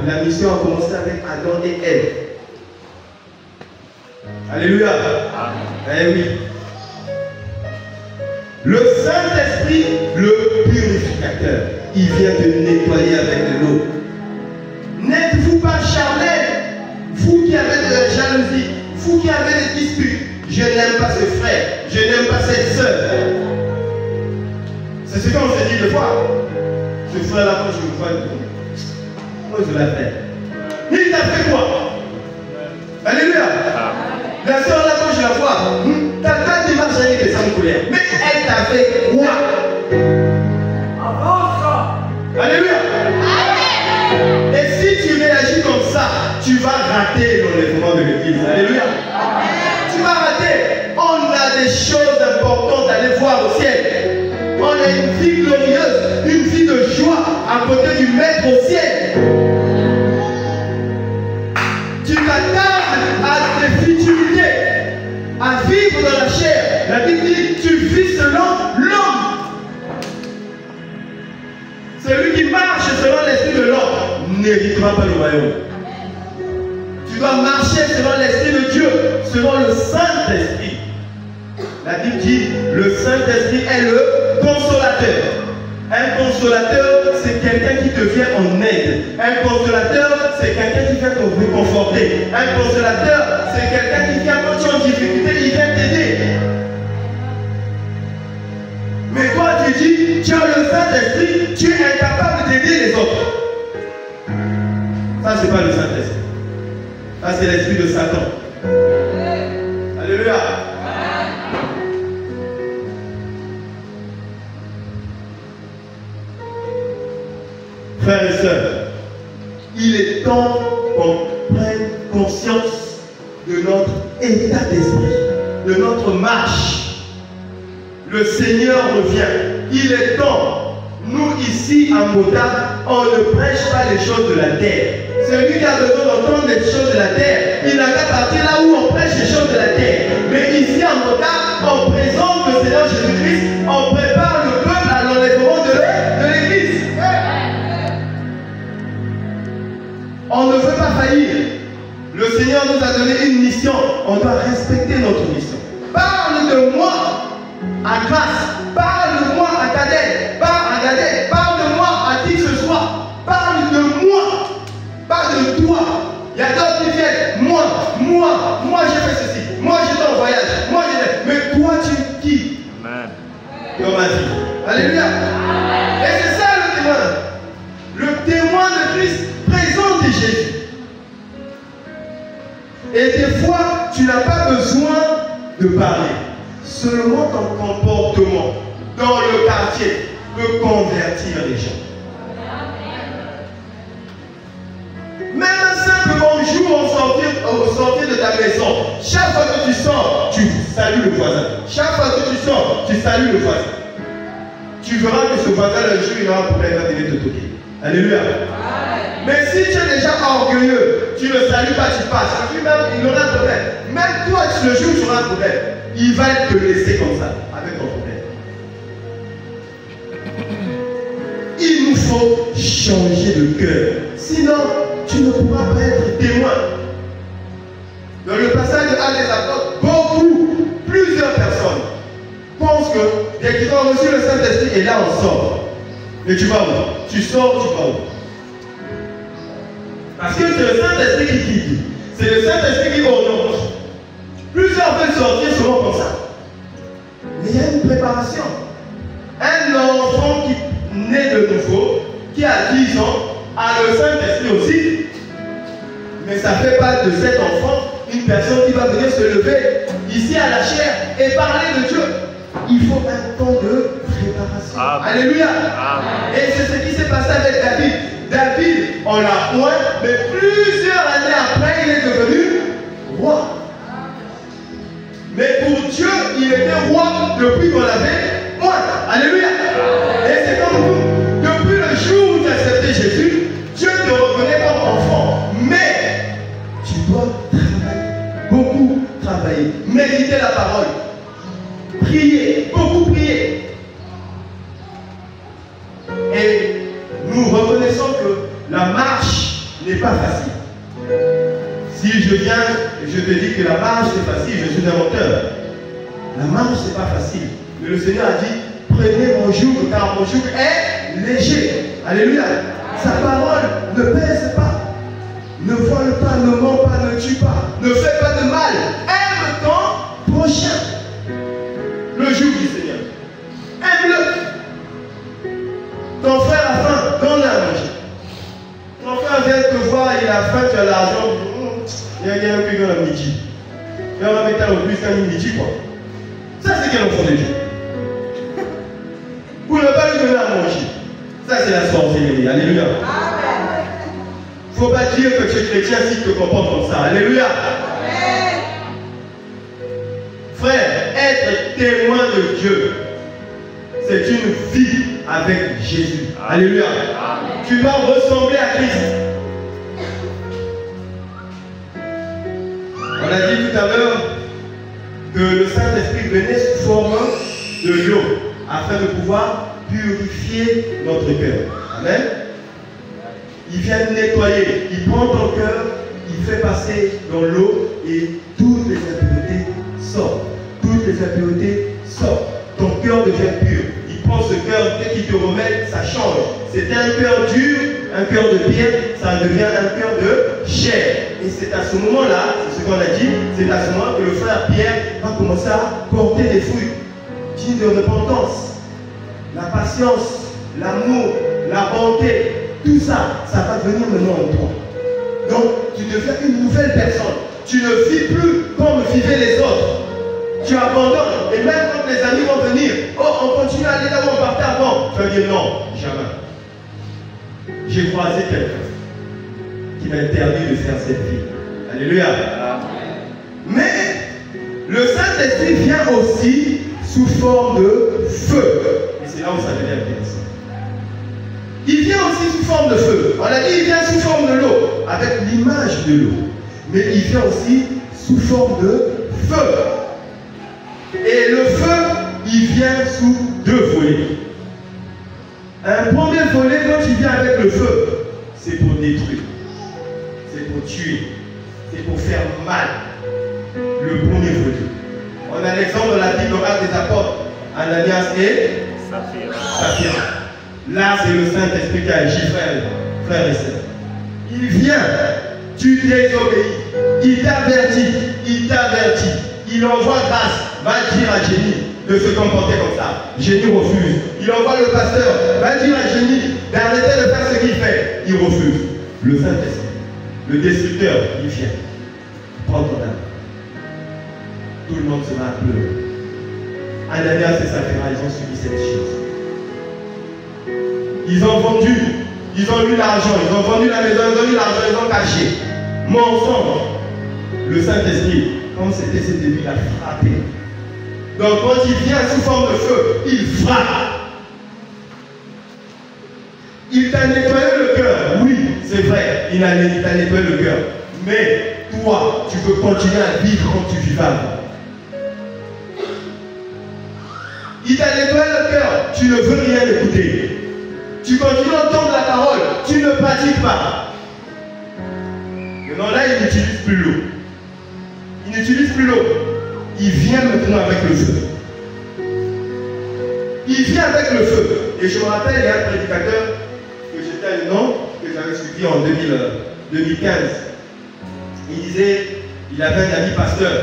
La mission a commencé avec Adam et Ève. Alléluia. Amen. Eh oui. Le Saint-Esprit, le purificateur, il vient te nettoyer avec de l'eau. N'êtes-vous pas charnel, vous qui avez de la jalousie, vous qui avez des disputes? Je n'aime pas ce frère, je n'aime pas cette soeur. C'est ce qu'on s'est dit deux fois. Ce frère-là, quand je le vois, moi je l'appelle. Il t'a fait quoi? Alléluia. La soeur là, quand je la vois, t'as pas démarche avec des âmes colères. Mais elle t'a fait quoi? Alléluia. Et si tu réagis comme ça, tu vas rater l'enlèvement de l'église. Alléluia. Tu vas rater. On a des choses importantes à aller voir au ciel. On a une vie glorieuse, une vie de joie à côté du maître au ciel. Tu t'attardes à tes futurités, à vivre dans la chair. La Bible dit, tu vis selon l'homme. Celui qui marche selon l'esprit de l'homme n'héritera pas le royaume. Tu dois marcher selon l'esprit de Dieu, selon le Saint-Esprit. La Bible dit, le Saint-Esprit est le consolateur. Un consolateur, c'est quelqu'un qui te vient en aide. Un consolateur, c'est quelqu'un qui vient te réconforter. Un consolateur, c'est quelqu'un qui vient quand tu es en difficulté, il vient t'aider. Mais toi, tu dis, tu as le Saint-Esprit, tu es incapable d'aider les autres. Ça, c'est pas le Saint-Esprit. Ça, c'est l'esprit de Satan. Alléluia. Frères et sœurs, il est temps qu'on prenne conscience de notre état d'esprit, de notre marche. Le Seigneur revient. Il est temps. Nous, ici, à Moda, on ne prêche pas les choses de la terre. Celui qui a besoin d'entendre les choses de la terre, il n'a qu'à partir là où on prêche les choses de la terre. Mais ici, à Moda, on présente le Seigneur Jésus-Christ, on prépare le peuple à l'enlèvement de l'Église. On ne veut pas faillir. Le Seigneur nous a donné une mission. On doit respecter notre mission. Parle de moi à Grâce. Parle de moi à Cadet. Parle de moi à qui que ce soit. Parle de moi. Parle de toi. Il y a d'autres qui viennent. Moi j'ai fait ceci. Moi j'étais en voyage. Moi j'ai fait. Mais toi tu es qui? Amen. Dans ma vie. Alléluia. Amen. Et c'est ça le témoin. Le témoin de Christ présente Jésus. Et des fois, tu n'as pas besoin de parler. Seulement ton comportement dans le quartier peut convertir les gens. Même un simple bonjour au sortir de ta maison. Chaque fois que tu sors, tu salues le voisin. Chaque fois que tu sors, tu salues le voisin. Tu verras que ce voisin, le jour, il aura un problème, il va venir te toquer. Alléluia. Mais si tu es déjà orgueilleux, tu ne salues pas, tu passes. Lui-même, il aura un problème. Même toi, le jour où tu auras un problème, il va te laisser comme ça, avec ton problème. Il nous faut changer de cœur. Sinon, tu ne pourras pas être témoin. Dans le passage de Actes des Apôtres, plusieurs personnes pensent que dès qu'ils ont reçu le Saint-Esprit, et là on sort. Et tu vas où? Tu sors, tu vas où? Parce que c'est le Saint-Esprit qui guide. C'est le Saint-Esprit qui oriente. Plusieurs veulent sortir souvent comme ça. Mais il y a une préparation. Un enfant qui naît de nouveau, qui a 10 ans, a le Saint-Esprit aussi. Mais ça ne fait pas de cet enfant une personne qui va venir se lever ici à la chair et parler de Dieu. Il faut un temps de préparation. Amen. Alléluia. Amen. Et c'est ce qui s'est passé avec David. David, on l'a point, mais plusieurs années après, il est devenu roi. qu'il était roi depuis qu'on l'avait moi. Alléluia. Et c'est comme vous. Depuis le jour où tu as accepté Jésus, Dieu te reconnaît comme enfant. Mais tu dois travailler. Beaucoup travailler. Méditer la parole. Prier. Beaucoup prier. Et nous reconnaissons que la marche n'est pas facile. Si je viens et je te dis que la marche c'est facile, je suis un menteur. La marche c'est pas facile. Mais le Seigneur a dit, prenez mon joug, car mon joug est léger. Alléluia. Sa parole ne pèse pas. Ne vole pas, ne ment pas, ne tue pas. Ne fais pas de mal. Aime ton prochain. Le joug du Seigneur. Aime-le. Ton frère a faim, donne-le à manger. Ton frère vient te voir, il a faim, tu as l'argent. Il y a un peu dans la midi. Il y a un métal au plus qu'un midi, quoi. Ça, c'est quel enfant de Dieu. Pour ne pas lui donner à manger. Ça, c'est la sorcellerie. Alléluia. Il ne faut pas dire que tu es chrétien si tu te comportes comme ça. Alléluia. Amen. Frère, être témoin de Dieu, c'est une vie avec Jésus. Alléluia. Amen. Tu dois ressembler à Christ. On a dit tout à l'heure que le Saint-Esprit venait sous forme de l'eau afin de pouvoir purifier notre cœur. Amen. Il vient nettoyer, il prend ton cœur, il fait passer dans l'eau et toutes les impuretés sortent. Toutes les impuretés sortent. Ton cœur devient pur. Il prend ce cœur, dès qu'il te remet, ça change. C'était un cœur dur, un cœur de pierre, ça devient un cœur de chair. Et c'est à ce moment-là, c'est ce qu'on a dit, c'est à ce moment que le frère Pierre va commencer à porter des fruits dignes de repentance. La patience, l'amour, la bonté, tout ça, ça va venir maintenant en toi. Donc, tu deviens une nouvelle personne. Tu ne vis plus comme vivaient les autres. Tu abandonnes. Et même quand les amis vont venir, oh, on continue à aller là où on partait avant. Tu vas dire non, jamais. J'ai croisé quelqu'un qui m'a interdit de faire cette vie. Alléluia. Mais le Saint-Esprit vient aussi sous forme de feu. Et c'est là où ça devient intéressant. Il vient aussi sous forme de feu. On a dit il vient sous forme de l'eau, avec l'image de l'eau. Mais il vient aussi sous forme de feu. Et le feu, il vient sous deux volets. Un premier volet, quand il vient avec le feu, c'est pour détruire. C'est pour tuer. C'est pour faire mal. Le premier volet. On a l'exemple dans la Bible orale des apôtres, Ananias et Saphira. Là, c'est le Saint-Esprit qui agit, frères et sœurs. Il vient, tu désobéis. Il t'avertit. Il envoie grâce. Va dire à Génie de se comporter comme ça. Génie refuse. Il envoie le pasteur. Va dire à Génie d'arrêter de faire ce qu'il fait. Il refuse. Le Saint-Esprit, le destructeur, il vient. Prends ton âme. Tout le monde se met à pleurer. Ananias et Saphira, ils ont subi cette chose. Ils ont vendu, ils ont eu l'argent, ils ont vendu la maison, ils ont eu l'argent, ils ont caché. Mensonge. Le Saint-Esprit, comme c'était ses débuts, il a frappé. Donc quand il vient sous forme de feu, il frappe. Il t'a nettoyé le cœur. Oui, c'est vrai, il t'a nettoyé le cœur. Mais toi, tu peux continuer à vivre comme tu vivais avant. Il t'a nettoyé le cœur, tu ne veux rien écouter. Tu continues à entendre la parole, tu ne pratiques pas. Maintenant là, il n'utilise plus l'eau. Il n'utilise plus l'eau. Il vient maintenant avec le feu. Il vient avec le feu. Et je me rappelle, il y a un prédicateur que j'étais un nom, que j'avais suivi en 2015. Il disait, il avait un ami pasteur.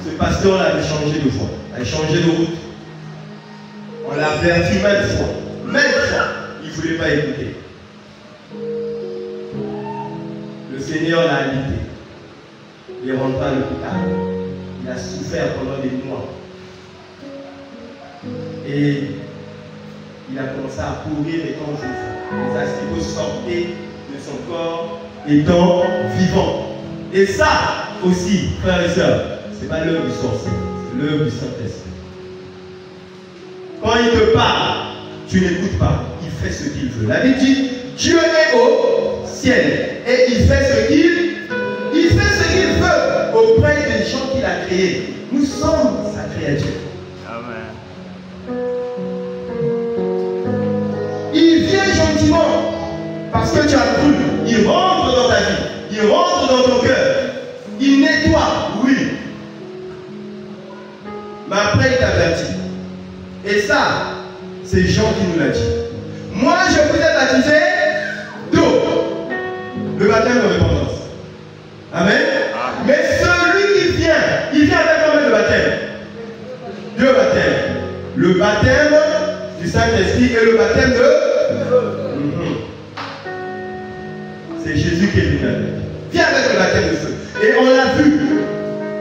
Ce pasteur-là avait changé de foi, avait changé de route. On l'a averti maintes fois. Il ne voulait pas écouter. Le Seigneur l'a habité. Il est rentré à l'hôpital. Il a souffert pendant des mois. Et il a commencé à courir étant vivant. Les asticaux sortaient de son corps étant vivant. Et ça aussi, frères et sœurs, ce n'est pas l'œuvre du sorcier. l'œuvre du Saint-Esprit. Quand il te parle, tu n'écoutes pas. Il fait ce qu'il veut. La Bible dit, Dieu est au ciel et il fait ce qu'il veut auprès des gens qu'il a créés. Nous sommes sa créature. Amen. Il vient gentiment parce que tu as cru. Il rentre dans ta vie. Il rentre dans ton cœur. Il nettoie, oui. Mais après, il t'avertit. Et ça, c'est Jean qui nous l'a dit. Moi, je vous ai baptisé d'eau. Le baptême de repentance. Amen. Mais celui qui vient, il vient avec combien de baptême? Deux baptêmes. Le baptême du Saint-Esprit et le baptême de... C'est Jésus qui est venu avec. Viens avec le baptême de feu. Et on l'a vu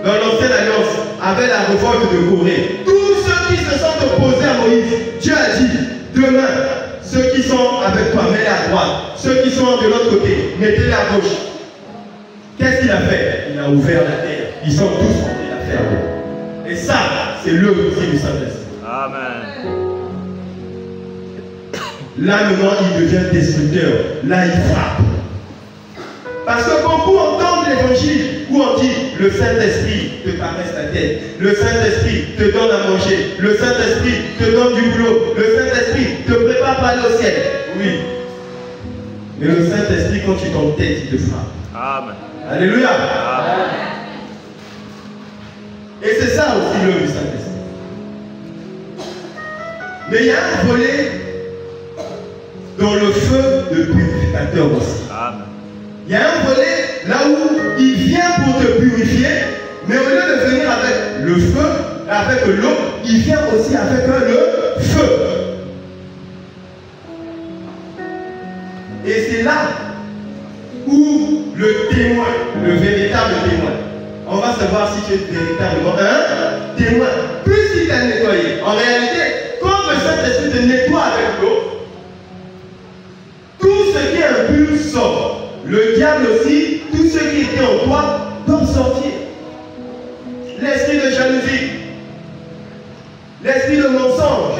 dans l'ancienne alliance avec la révolte de Corée. Tous ceux qui se sont opposés à Moïse, Dieu a dit, demain, ceux qui sont avec toi, mets-les à droite. Ceux qui sont de l'autre côté, mettez-les à gauche. Qu'est-ce qu'il a fait? Il a ouvert la terre. Ils sont tous rentrés à faire. Et ça, c'est l'œuvre aussi du Saint-Esprit. Amen. Là, maintenant, il devient destructeur. Là, il frappe. Parce que beaucoup entendent l'évangile où on dit le Saint-Esprit te caresse la tête, le Saint-Esprit te donne à manger, le Saint-Esprit te donne du boulot, le Saint-Esprit te prépare pour aller au ciel. Oui. Mais le Saint-Esprit, quand tu t'entêtes, il te frappe. Amen. Alléluia. Amen. Et c'est ça aussi l'œuvre du Saint-Esprit. Mais il y a un volet dans le feu de purificateur aussi. Amen. Il y a un volet là où il vient pour te purifier, mais au lieu de venir avec le feu, avec l'eau, il vient aussi avec le feu. Et c'est là où le témoin, le véritable témoin, on va savoir si tu es véritablement un témoin, puisqu'il t'a nettoyé. En réalité, quand le Saint-Esprit te nettoie avec l'eau, tout ce qui est impur sort. Le diable aussi, tout ce qui était en toi, doit sortir. L'esprit de jalousie, l'esprit de mensonge,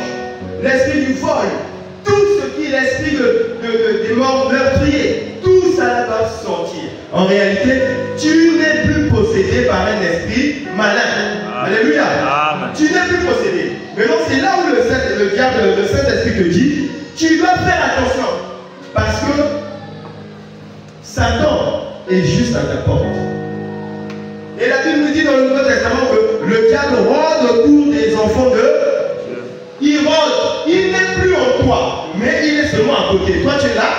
l'esprit du vol, tout ce qui est l'esprit des morts meurtriers, tout ça doit sortir. En réalité, tu n'es plus possédé par un esprit malin. Amen. Alléluia. Amen. Tu n'es plus possédé. Maintenant, c'est là où le diable, le Saint-Esprit te dit, tu dois faire attention. Parce que Satan est juste à ta porte. Et la Bible nous dit dans le Nouveau Testament que le diable rôde autour des enfants de Dieu. Il rôde. Il n'est plus en toi, mais il est seulement à côté. Toi, tu es là,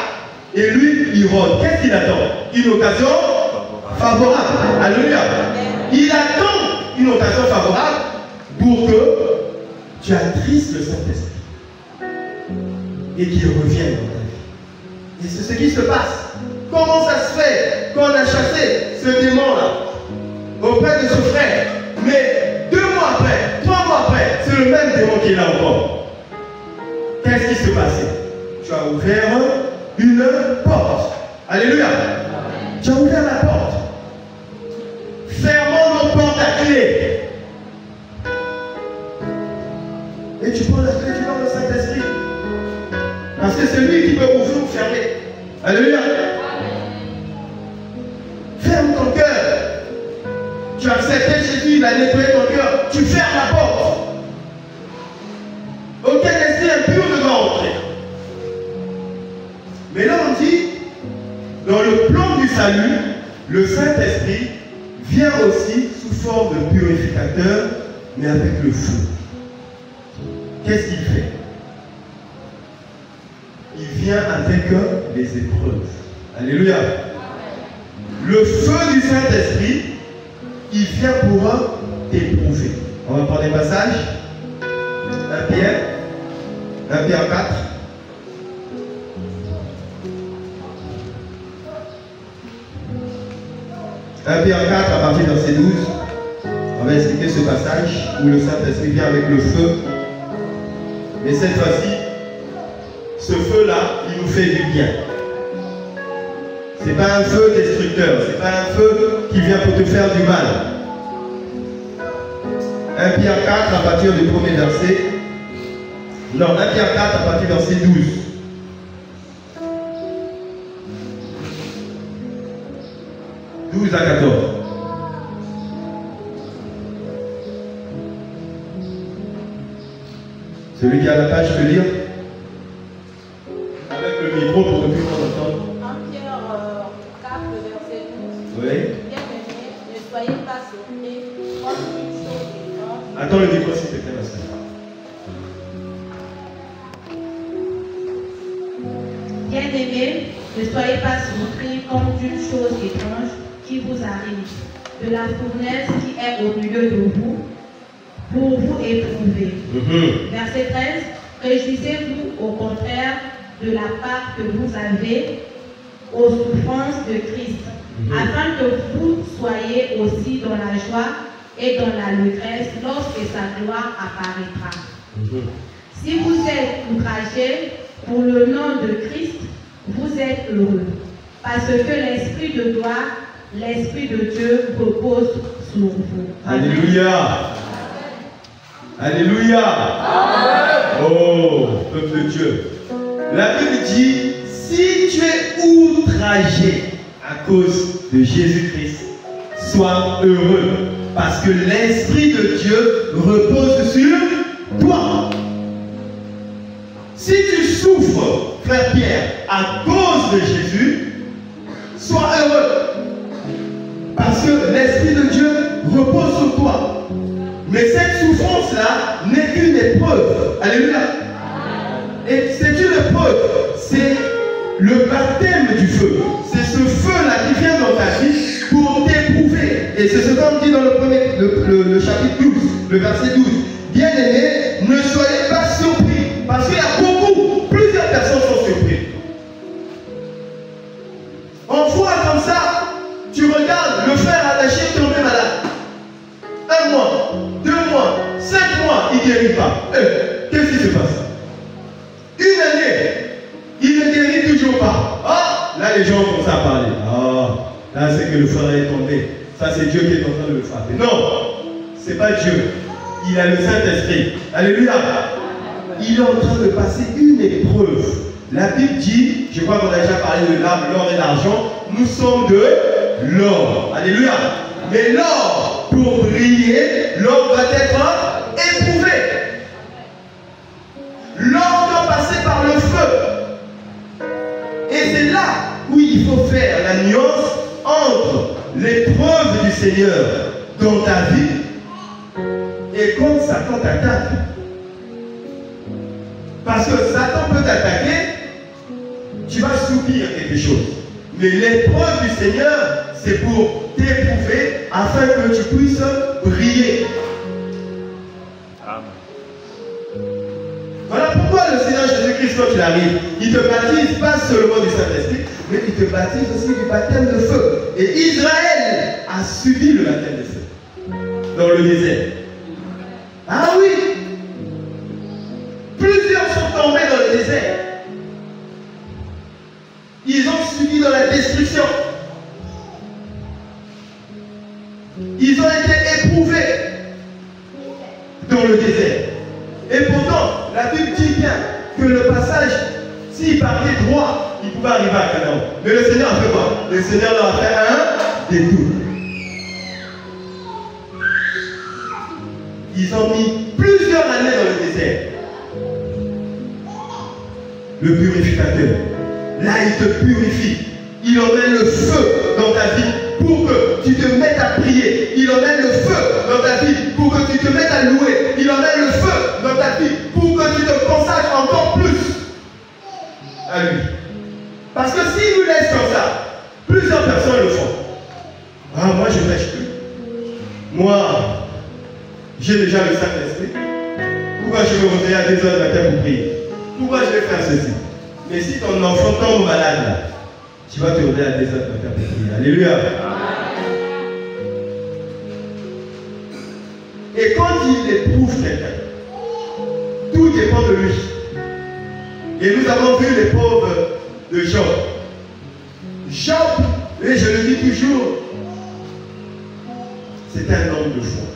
et lui, il rôde. Qu'est-ce qu'il attend? Une occasion favorable. Alléluia. Il attend une occasion favorable pour que tu attristes le Saint-Esprit et qu'il revienne dans ta vie. Et c'est ce qui se passe. Comment ça se fait qu'on a chassé ce démon-là auprès de ce frère, mais 2 mois après, 3 mois après, c'est le même démon qui est là encore. Qu'est-ce qui se passait? Tu as ouvert une porte. Alléluia. Tu as ouvert la porte. Fermons nos portes à clé. Et tu prends la clé, tu donnes au Saint-Esprit. Parce que c'est lui qui peut ouvrir ou fermer. Alléluia. Ferme ton cœur. Tu as accepté Jésus, il a nettoyé ton cœur. Tu fermes la porte. Aucun esprit impur ne doit entrer. Mais là on dit, dans le plan du salut, le Saint-Esprit vient aussi sous forme de purificateur, mais avec le feu. Qu'est-ce qu'il fait? Il vient avec les épreuves. Alléluia. Le feu du Saint-Esprit, il vient pour t'éprouver. On va prendre des passages. 1 Pierre 4. Pierre 4 à partir de verset 12. On va expliquer ce passage où le Saint-Esprit vient avec le feu. Mais cette fois-ci, ce feu-là, il nous fait du bien. Ce n'est pas un feu destructeur, ce n'est pas un feu qui vient pour te faire du mal. 1 Pierre 4 à partir du premier verset. Non, 1 Pierre 4 à partir du verset 12. À 14. Celui qui a la page peut lire avec le micro pour que tout le monde entende. 1 Pierre 4, verset 12. Oui. Bien-aimés, ne soyez pas surpris comme une chose étrange. Attends le micro s'il te plaît, ma soeur. Bien-aimés, ne soyez pas surpris comme d'une chose étrange qui vous arrive, de la fournaise qui est au milieu de vous, pour vous éprouver. Verset 13. Réjouissez-vous au contraire de la part que vous avez aux souffrances de Christ, afin que vous soyez aussi dans la joie et dans l'allégresse lorsque sa gloire apparaîtra. Si vous êtes outragés pour le nom de Christ, vous êtes heureux, parce que l'Esprit de gloire, l'Esprit de Dieu repose sur vous. Alléluia. Alléluia. Oh, peuple de Dieu. La Bible dit, si tu es outragé à cause de Jésus-Christ, sois heureux, parce que l'Esprit de Dieu repose sur toi. Si tu souffres, frère Pierre, à cause de Jésus, sois heureux. Parce que l'Esprit de Dieu repose sur toi. Mais cette souffrance-là n'est qu'une épreuve. Alléluia. Et c'est une épreuve. C'est le baptême du feu. C'est ce feu-là qui vient dans ta vie pour t'éprouver. Et c'est ce qu'on dit dans le chapitre 12, le verset 12. Bien-aimés, ne soyez pas surpris. Parce qu'il y a plusieurs personnes sont surprises. En voit comme ça, tu regardes le frère attaché tomber malade. 1 mois, 2 mois, 5 mois, il ne guérit pas. Qu'est-ce qui se passe? Une année, il ne guérit toujours pas. Ah, là les gens commencent à parler. Ah, là c'est que le frère est tombé. Ça c'est Dieu qui est en train de le frapper. Non, c'est pas Dieu. Il a le Saint-Esprit. Alléluia. Il est en train de passer une épreuve. La Bible dit, je crois qu'on a déjà parlé de l'or et l'argent, nous sommes de l'or. Alléluia. Mais l'or, pour briller, l'or doit être éprouvé. L'or doit passer par le feu. Et c'est là où il faut faire la nuance entre l'épreuve du Seigneur dans ta vie et quand Satan t'attaque. Parce que Satan peut t'attaquer, tu vas subir quelque chose. Mais l'épreuve du Seigneur, c'est pour t'éprouver afin que tu puisses briller. Amen. Voilà pourquoi le Seigneur Jésus-Christ, quand il arrive, il te baptise pas seulement du Saint-Esprit, mais il te baptise aussi du baptême de feu. Et Israël a subi le baptême de feu dans le désert. Ah oui! Plusieurs sont tombés dans le désert. Ils ont subi dans la destruction. Ils ont été éprouvés dans le désert. Et pourtant, la Bible dit bien que le passage, s'il partait droit, il pouvait arriver à Canaan. Mais le Seigneur a fait quoi? Le Seigneur leur a fait un détour. Ils ont mis plusieurs années dans le désert. Le purificateur, là il te purifie. Il emmène le feu dans ta vie pour que tu te mettes à prier. Il emmène le feu dans ta vie pour que tu te mettes à louer. Il emmène le feu dans ta vie pour que tu te consacres encore plus à lui. Parce que s'il nous laisse comme ça, plusieurs personnes le font. Ah, moi je ne pêche plus. Moi, j'ai déjà le Saint-Esprit. Pourquoi je vais revenir à 2 heures de matin pour prier? Pourquoi je vais faire ceci? Mais si ton enfant tombe malade là, tu vas te réveiller à 2 heures de matin pour prier. Alléluia. Et quand il éprouve quelqu'un, tout dépend de lui. Et nous avons vu l'épreuve de Job. Job, et je le dis toujours, c'est un homme de foi.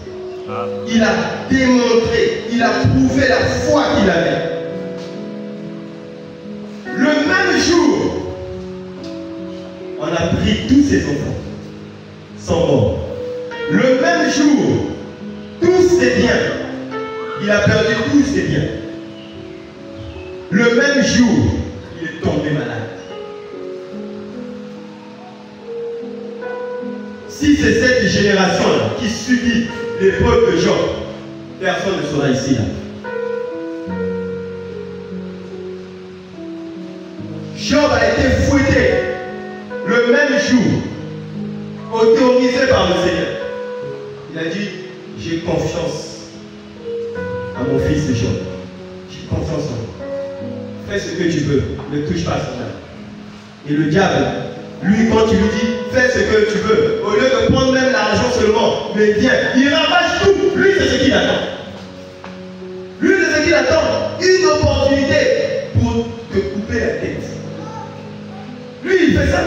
Il a démontré, il a prouvé la foi qu'il avait. Le même jour, on a pris tous ses enfants, sans mort. Le même jour, tous ses biens, il a perdu tous ses biens. Le même jour, il est tombé malade. Si c'est cette génération qui subit l'épreuve de Job, personne ne sera ici là. Job a été fouetté le même jour, autorisé par le Seigneur. Il a dit, j'ai confiance à mon fils Job. J'ai confiance en lui. Fais ce que tu veux, ne touche pas à son âme. Et le diable, lui, quand tu lui dis, fais ce que tu veux, au lieu de prendre même l'argent seulement, mais viens, il ravage tout. Lui, c'est ce qu'il attend. Lui, c'est ce qu'il attend. Une opportunité pour te couper la tête. Lui, il fait ça.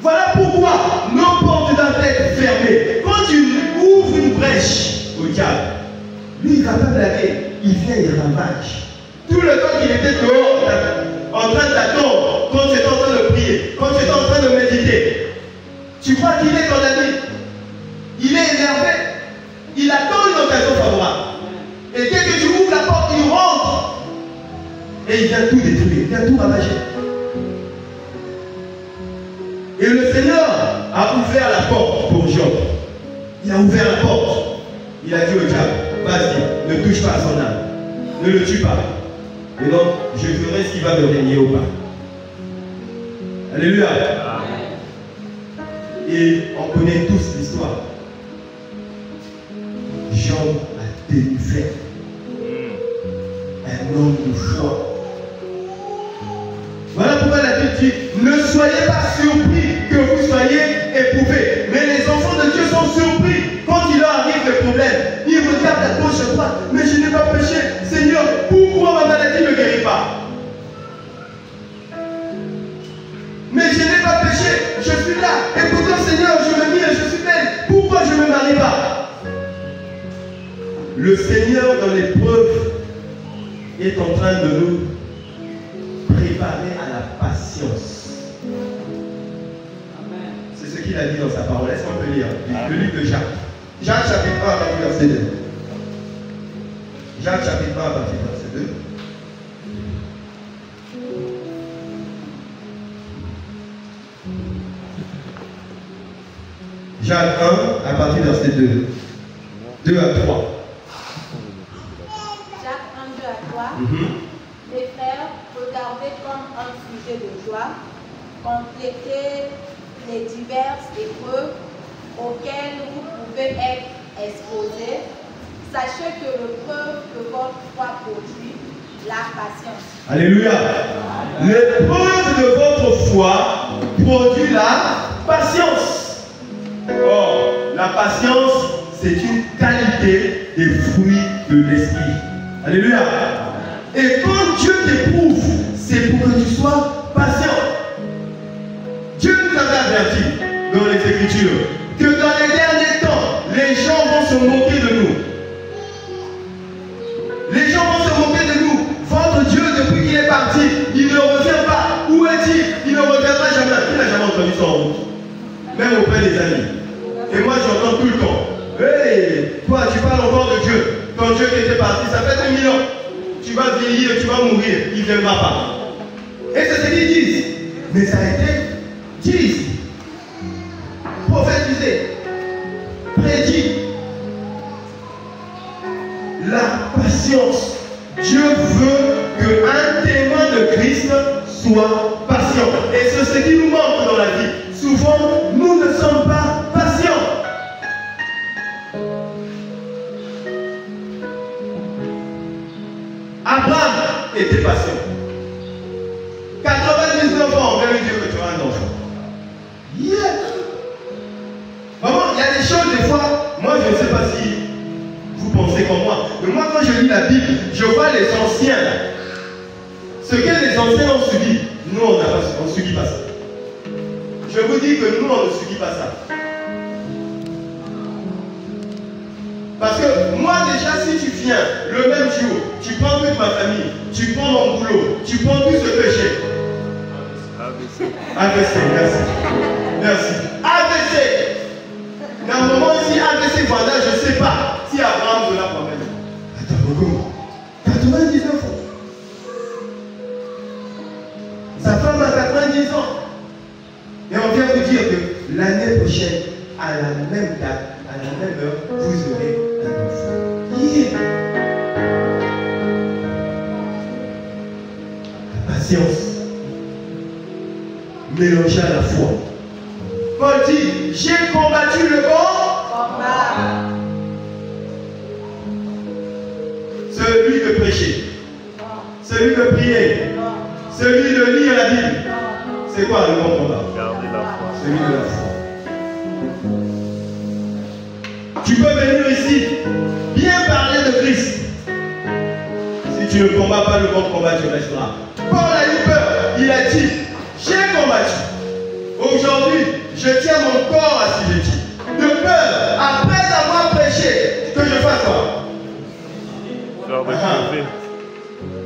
Voilà pourquoi nos portes doivent être fermées. Quand tu ouvres une brèche au diable, lui, il ne va pas blaguer. Il vient, il ravage. Tout le temps qu'il était dehors, en train d'attendre, quand tu es en train de prier, quand tu es en train de méditer, tu crois qu'il est condamné. Il est énervé. Il attend une occasion favorable. Et dès que tu ouvres la porte, il rentre. Et il vient tout détruire, il vient tout ravager. Et le Seigneur a ouvert la porte pour Job. Il a ouvert la porte. Il a dit au diable, vas-y, ne touche pas à son âme. Ne le tue pas. Et donc, je ferai ce qui va me régner au pas. Alléluia. Et on connaît tous l'histoire. Job a délivré un homme de foi. Voilà pourquoi la Bible dit, ne soyez pas surpris que vous soyez éprouvés. Mais les enfants de Dieu sont surpris quand il leur arrive des problèmes. Ils regardent à gauche et à droite. Mais je n'ai pas péché. Seigneur, pourquoi ma maladie ne guérit pas? Mais je n'ai pas péché. Je suis là. Et pourtant, Seigneur, je me mire, je suis belle. Pourquoi je ne me marie pas? Le Seigneur, dans l'épreuve, est en train de nous préparer à la patience. C'est ce qu'il a dit dans sa parole. Est-ce qu'on peut lire le livre de Jacques? Jacques chapitre 1 à partir du verset 2. Jacques chapitre 1 à partir du verset 2. Jacques 1 à partir du verset 2. 2 à 3. Jacques 1, 2 à 3. Les frères, regardez comme un sujet de joie, complétez les diverses épreuves auxquelles vous pouvez être exposés. Sachez que l'épreuve de votre foi produit la patience. Alléluia. L'épreuve de votre foi produit la patience. Or, la patience, c'est une qualité des fruits de l'esprit. Alléluia. Et quand Dieu t'éprouve, c'est pour que tu sois patient. Dieu nous avait averti dans les Écritures que dans les derniers temps, les gens vont se moquer de nous. Les gens vont se moquer de nous. Votre Dieu, depuis qu'il est parti, il ne revient pas. Où est-il? Il ne reviendra jamais. Qui n'a jamais entendu ça en route? Même auprès des amis. Et moi, j'entends tout le temps. Hey, toi, tu parles encore de Dieu. Ton Dieu qui était parti, ça fait 2000 ans. Tu vas vieillir, tu vas mourir. Il ne viendra pas. Et c'est ce qu'ils disent. Mais ça a été dit, prophétisé, prédit. La patience. Dieu veut qu'un témoin de Christ soit patient. Et c'est ce qui nous manque dans la vie. Souvent, nous ne sommes pas patients. Abraham était patient. 99 ans, on va lui dire que tu as un enfant. Yeah. Vraiment, il y a des choses, des fois, moi je ne sais pas si vous pensez comme moi, mais moi quand je lis la Bible, je vois les anciens là. Ce que les anciens ont subi, nous on ne subit pas ça. Je vous dis que nous on ne subit pas ça. Parce que moi déjà, si tu viens le même jour, tu prends toute ma famille, tu prends mon boulot, tu prends tout ce que j'ai. AVC, merci. Merci. AVC. Mais à un moment ici, AVC, voilà, je ne sais pas si Abraham de la promesse. Attends, comment 99 ans. Sa femme a 90 ans. Et on vient vous dire que l'année prochaine, à la même date, à la même heure, vous aurez un enfant. Yeah. La patience. Mélangée à la foi. Paul dit, j'ai combattu le bon combat. Celui de prêcher, celui de prier, celui de lire la Bible. C'est quoi le bon combat? Garder la foi. Celui de la foi. Tu peux venir ici, bien parler de Christ. Si tu ne combats pas le bon combat, tu resteras. Paul a eu peur. Il a dit, j'ai combattu. Aujourd'hui, je tiens mon corps assujetti. De peur, après avoir prêché, que je fasse quoi?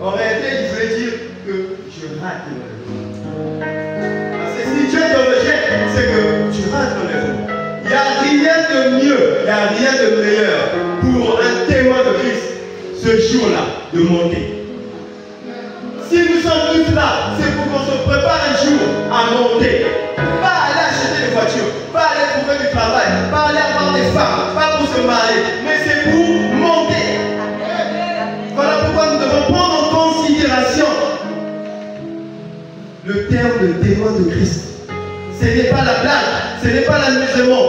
En réalité, il voulait dire que je rate le rêve. Parce que si Dieu te rejette, c'est que tu rates le rêve. Il n'y a rien de mieux, il n'y a rien de meilleur pour un témoin de Christ ce jour-là de monter. Si nous sommes tous là, c'est pour qu'on se prépare un jour à monter. Pas aller acheter des voitures, pas aller trouver du travail, pas aller avoir des femmes, pas pour se marier, mais c'est pour monter. Voilà pourquoi nous devons prendre en considération le terme de témoin de Christ. Ce n'est pas la blague, ce n'est pas l'amusement.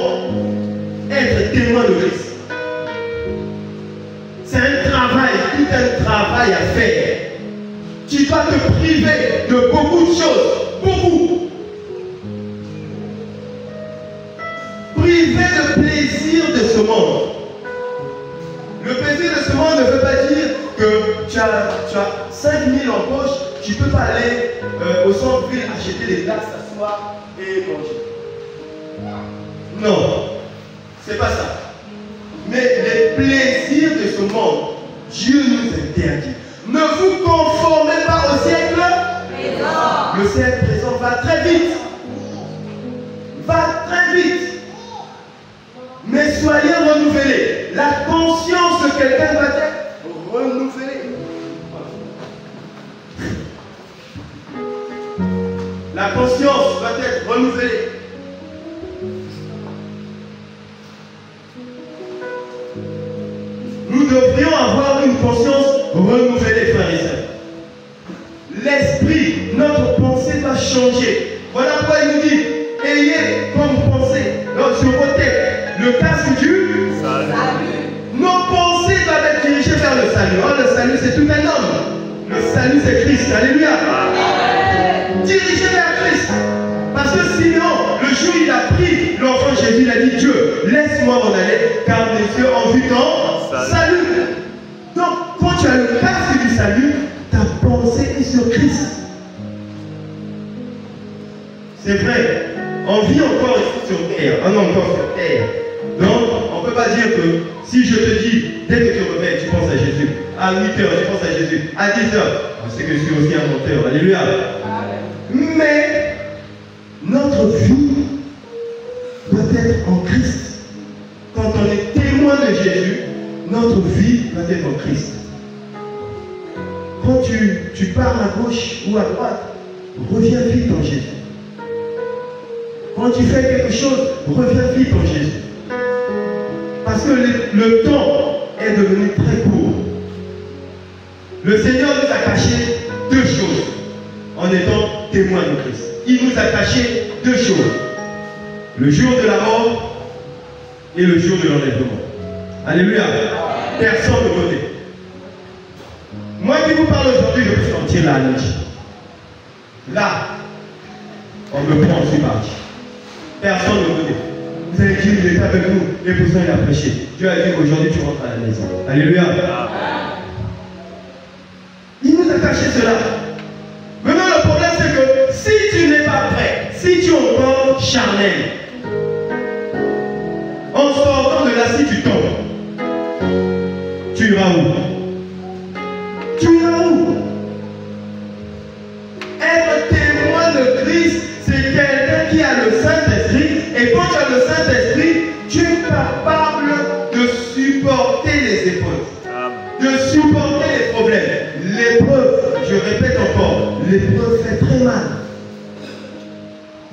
Être témoin de Christ. C'est un travail, tout un travail à faire. Tu dois te priver de beaucoup de choses. Beaucoup. Priver de plaisir de ce monde. Le plaisir de ce monde ne veut pas dire que tu as 5 000 en poche, tu ne peux pas aller au centre-ville acheter des glaces, s'asseoir et manger. Non, c'est pas ça. Mais les plaisirs de ce monde, Dieu nous interdit. Ne vous conformez pas au siècle présent. Le siècle présent va très vite. Va très vite. Mais soyez renouvelés. La conscience de quelqu'un va être renouvelée. La conscience va être renouvelée. Nous devrions avoir une conscience renouvelée, frères et sœurs. L'esprit, notre pensée va changer. Voilà pourquoi il nous dit, ayez comme pensée sur vos têtes le casque du salut. Nos pensées doivent être dirigées vers le salut. Oh, le salut, c'est tout un homme. Le salut, c'est Christ. Alléluia. Dirigé vers Christ. Parce que Simeon, le jour où il a pris l'enfant Jésus, il a dit, Dieu, laisse-moi m'en aller, car mes yeux ont vu ton salut. Donc, quand tu as le casque du salut, ta pensée est sur Christ. C'est vrai, on vit encore ici sur terre, on est encore sur terre. Donc, on ne peut pas dire que si je te dis, dès que tu te réveilles, tu penses à Jésus. À 8h, tu penses à Jésus. À 10h, c'est que je suis aussi un menteur. Alléluia. Mais, notre vie doit être en Christ. Quand on est témoin de Jésus, notre vie doit être en Christ. Quand tu pars à gauche ou à droite, reviens vite en Jésus. Quand tu fais quelque chose, reviens vite en Jésus. Parce que le temps est devenu très court. Le Seigneur nous a caché deux choses en étant témoins de Christ. Il nous a caché deux choses. Le jour de la mort et le jour de l'enlèvement. Alléluia. Personne ne connaît. Moi qui vous parle aujourd'hui, je peux sortir la nuit. Là, on me prend, je suis parti. Personne ne connaît. Vous avez dit, il est avec nous, et pourtant il a prêché. Dieu a dit qu'aujourd'hui tu rentres à la maison. Alléluia. Il nous a caché cela. Maintenant le problème c'est que si tu n'es pas prêt, si tu es encore charnel, en sortant de là, si tu tombes, iras où? Tu iras où? Être témoin de Christ, c'est quelqu'un qui a le Saint-Esprit. Et quand tu as le Saint-Esprit, tu es capable de supporter les épreuves, de supporter les problèmes. L'épreuve, je répète encore, l'épreuve fait très mal.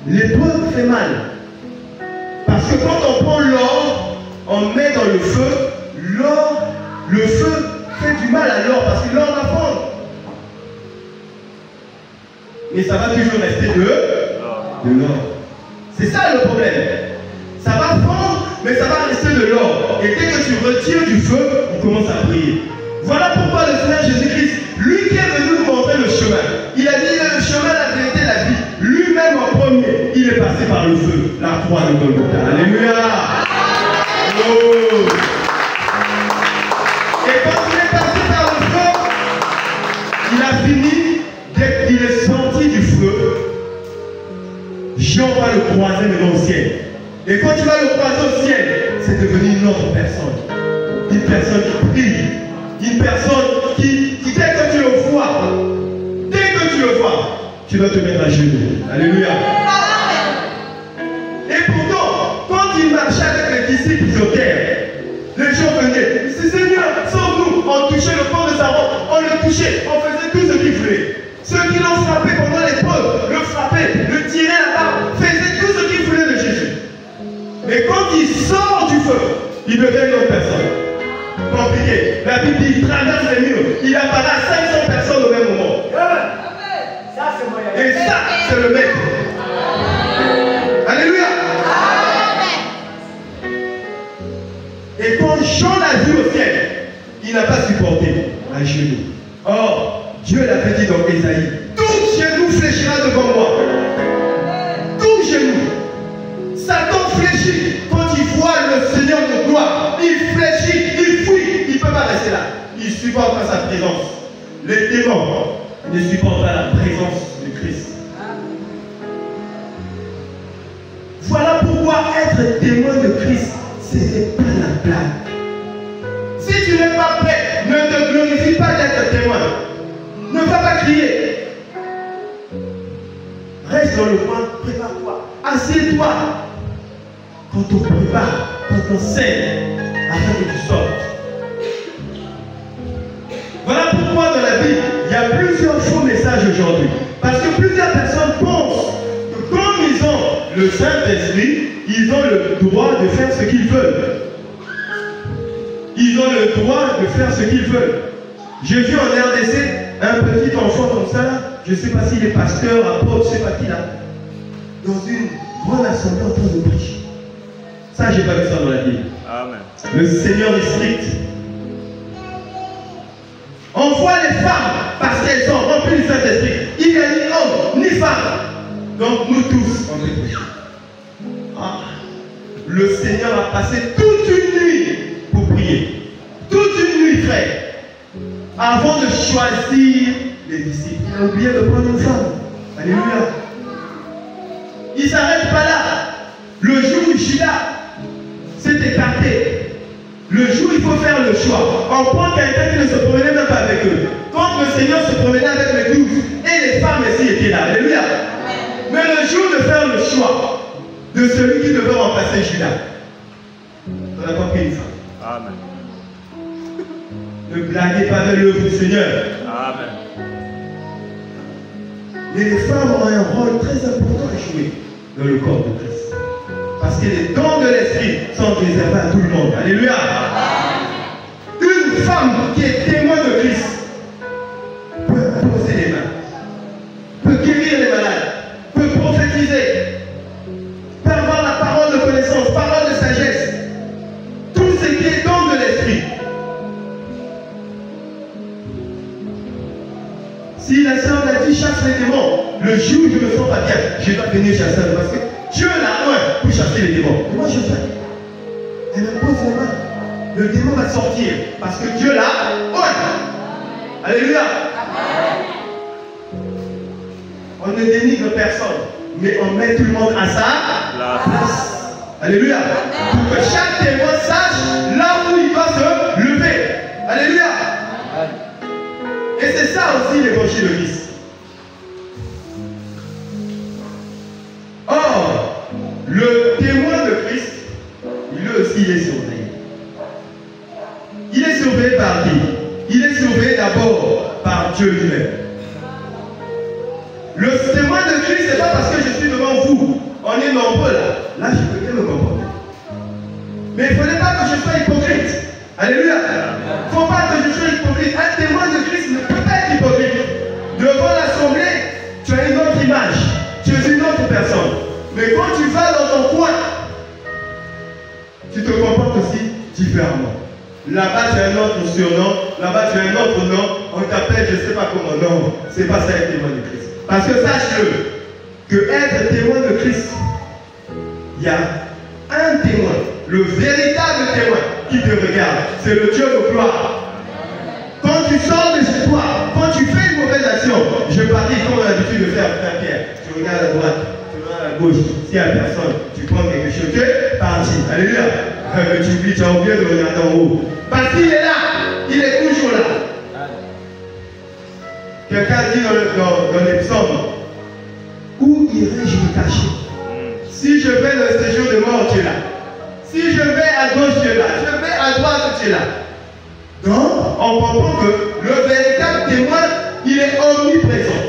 L'épreuve fait mal. Parce que quand on prend l'or, on met dans le feu, l'or, le feu fait du mal à l'or parce que l'or va fondre. Mais ça va toujours rester de l'or. C'est ça le problème. Ça va fondre, mais ça va rester de l'or. Et dès que tu retires du feu, il commence à briller. Voilà pourquoi le Seigneur Jésus-Christ, lui qui est venu nous montrer le chemin, il a dit il est le chemin, la vérité, la vie. Lui-même en premier, il est passé par le feu, la croix de Golgotha. Alléluia. Oh. Et quand il est passé par le feu, il a fini, dès qu'il est sorti du feu, Jean va le croiser maintenant au ciel. Et quand tu vas le croiser au ciel, c'est devenu une autre personne. Une personne qui brille. Une personne qui dès que tu le vois, tu dois te mettre à genoux. Alléluia. Et pourtant, quand il marchait avec les disciples sur terre, les gens venaient. Ils disaient, Seigneur, sauve-nous. On touchait le corps de sa robe, on le touchait, on faisait tout ce qu'il voulait. Ceux qui l'ont frappé pendant l'épreuve, le frappaient, le tiraient là-bas, faisaient tout ce qu'ils voulaient de Jésus. Mais quand il sort du feu, il devient une autre personne. Compliqué. La Bible dit, il traverse les murs. Il apparaît à 500 personnes au même moment. Et ça, c'est le maître. Alléluia. Et quand Jean l'a vu au ciel, il n'a pas supporté à genoux. Or, Dieu l'avait dit dans Ésaïe, tout genou fléchira devant moi. Tout genou. Satan fléchit quand il voit le Seigneur de gloire. Il fléchit, il fuit. Il ne peut pas rester là. Il supporte pas sa présence. Les démons ne supportent pas la présence de Christ. Voilà pourquoi être témoin de Christ, ce n'est pas la blague. Si tu n'es pas prêt, ne te glorifie pas d'être témoin. Ne va pas crier. Reste dans le coin, prépare-toi. Assieds-toi. Quand on prépare, quand on sait, afin que tu sortes. Voilà pourquoi dans la Bible, il y a plusieurs faux messages aujourd'hui. Parce que plusieurs personnes pensent que comme ils ont le Saint-Esprit, ils ont le droit de faire ce qu'ils veulent. Ils ont le droit de faire ce qu'ils veulent. J'ai vu en RDC un petit enfant comme ça, je ne sais pas s'il est pasteur, apôtre, je ne sais pas qui là, dans une grande assemblée en train de prêcher. Ça, j'ai pas vu ça dans la Bible. Amen. Le Seigneur est strict. On voit les femmes parce qu'elles sont remplies du Saint-Esprit. Il n'y a ni homme, ni femme. Donc nous tous, on est prêcher. Ah. Le Seigneur a passé toute une nuit pour prier. Toute une nuit, frère. Avant de choisir les disciples. Il a oublié de prendre une femme. Alléluia. Il ne s'arrête pas là. Le jour où Judas s'est écarté, le jour où il faut faire le choix, on prend quelqu'un qui ne se promenait même pas avec eux. Quand le Seigneur se promenait avec les 12, et les femmes aussi étaient là. Alléluia. Mais le jour de faire le choix de celui qui devait remplacer Judas, on n'a pas pris une femme. Amen. Ne blaguez pas de l'œuvre du Seigneur. Amen. Mais les femmes ont un rôle très important à jouer dans le corps de Christ. Parce que les dons de l'esprit sont réservés à tout le monde. Alléluia. Une femme qui est témoin de Christ peut poser les mains, peut guérir les malades, peut prophétiser, peut avoir la parole de connaissance, parole de sagesse. Tout ce qui est don de l'esprit. Si la sœur m'a dit chasse les démons, le jour où je ne me sens pas bien, je dois venir chasser parce que Dieu l'a loin pour chasser les démons. Et moi je fais. Elle me pose les mains. Le démon va sortir parce que Dieu l'a loin. Alléluia. On ne dénigre personne, mais on met tout le monde à sa place. Alléluia. Pour que chaque témoin sache là où il va se lever. Alléluia. aussi l'évangile de Christ. Or, le témoin de Christ, lui aussi, il est surveillé. Il est surveillé par qui? Il est surveillé d'abord par Dieu lui-même. Le témoin de Christ, ce n'est pas parce que je suis devant vous, on est nombreux là. Là, je peux bien me comporter. Mais il ne faudrait pas que je sois hypocrite. Alléluia. Il ne faut pas que je sois hypocrite. Un témoin de Christ ne peut pas être hypocrite. Devant l'assemblée, tu as une autre image. Tu es une autre personne. Mais quand tu vas dans ton coin, tu te comportes aussi différemment. Là-bas, tu as un autre surnom. Là-bas, tu as un autre nom. On t'appelle, je ne sais pas comment. Non, ce n'est pas ça être témoin de Christ. Parce que sache-le, que être témoin de Christ, il y a un témoin, le véritable témoin qui te regarde. C'est le Dieu de gloire. Quand tu sors de chez toi, quand tu fais une mauvaise action, je parie comme on a l'habitude de faire, frère Pierre, tu regardes à droite, tu regardes à gauche, s'il n'y a personne, tu prends quelque chose, tu es parti. Alléluia. Mais tu oublies, tu as oublié de regarder en haut. Parce qu'il est là, il est toujours là. Quelqu'un dit dans les psaumes, où irai-je me cacher? Si je vais dans le séjour de mort, tu es là. Si je vais à gauche, tu es là. Je vais à droite, tu es là. Donc, on comprend que le véritable témoin, il est omniprésent.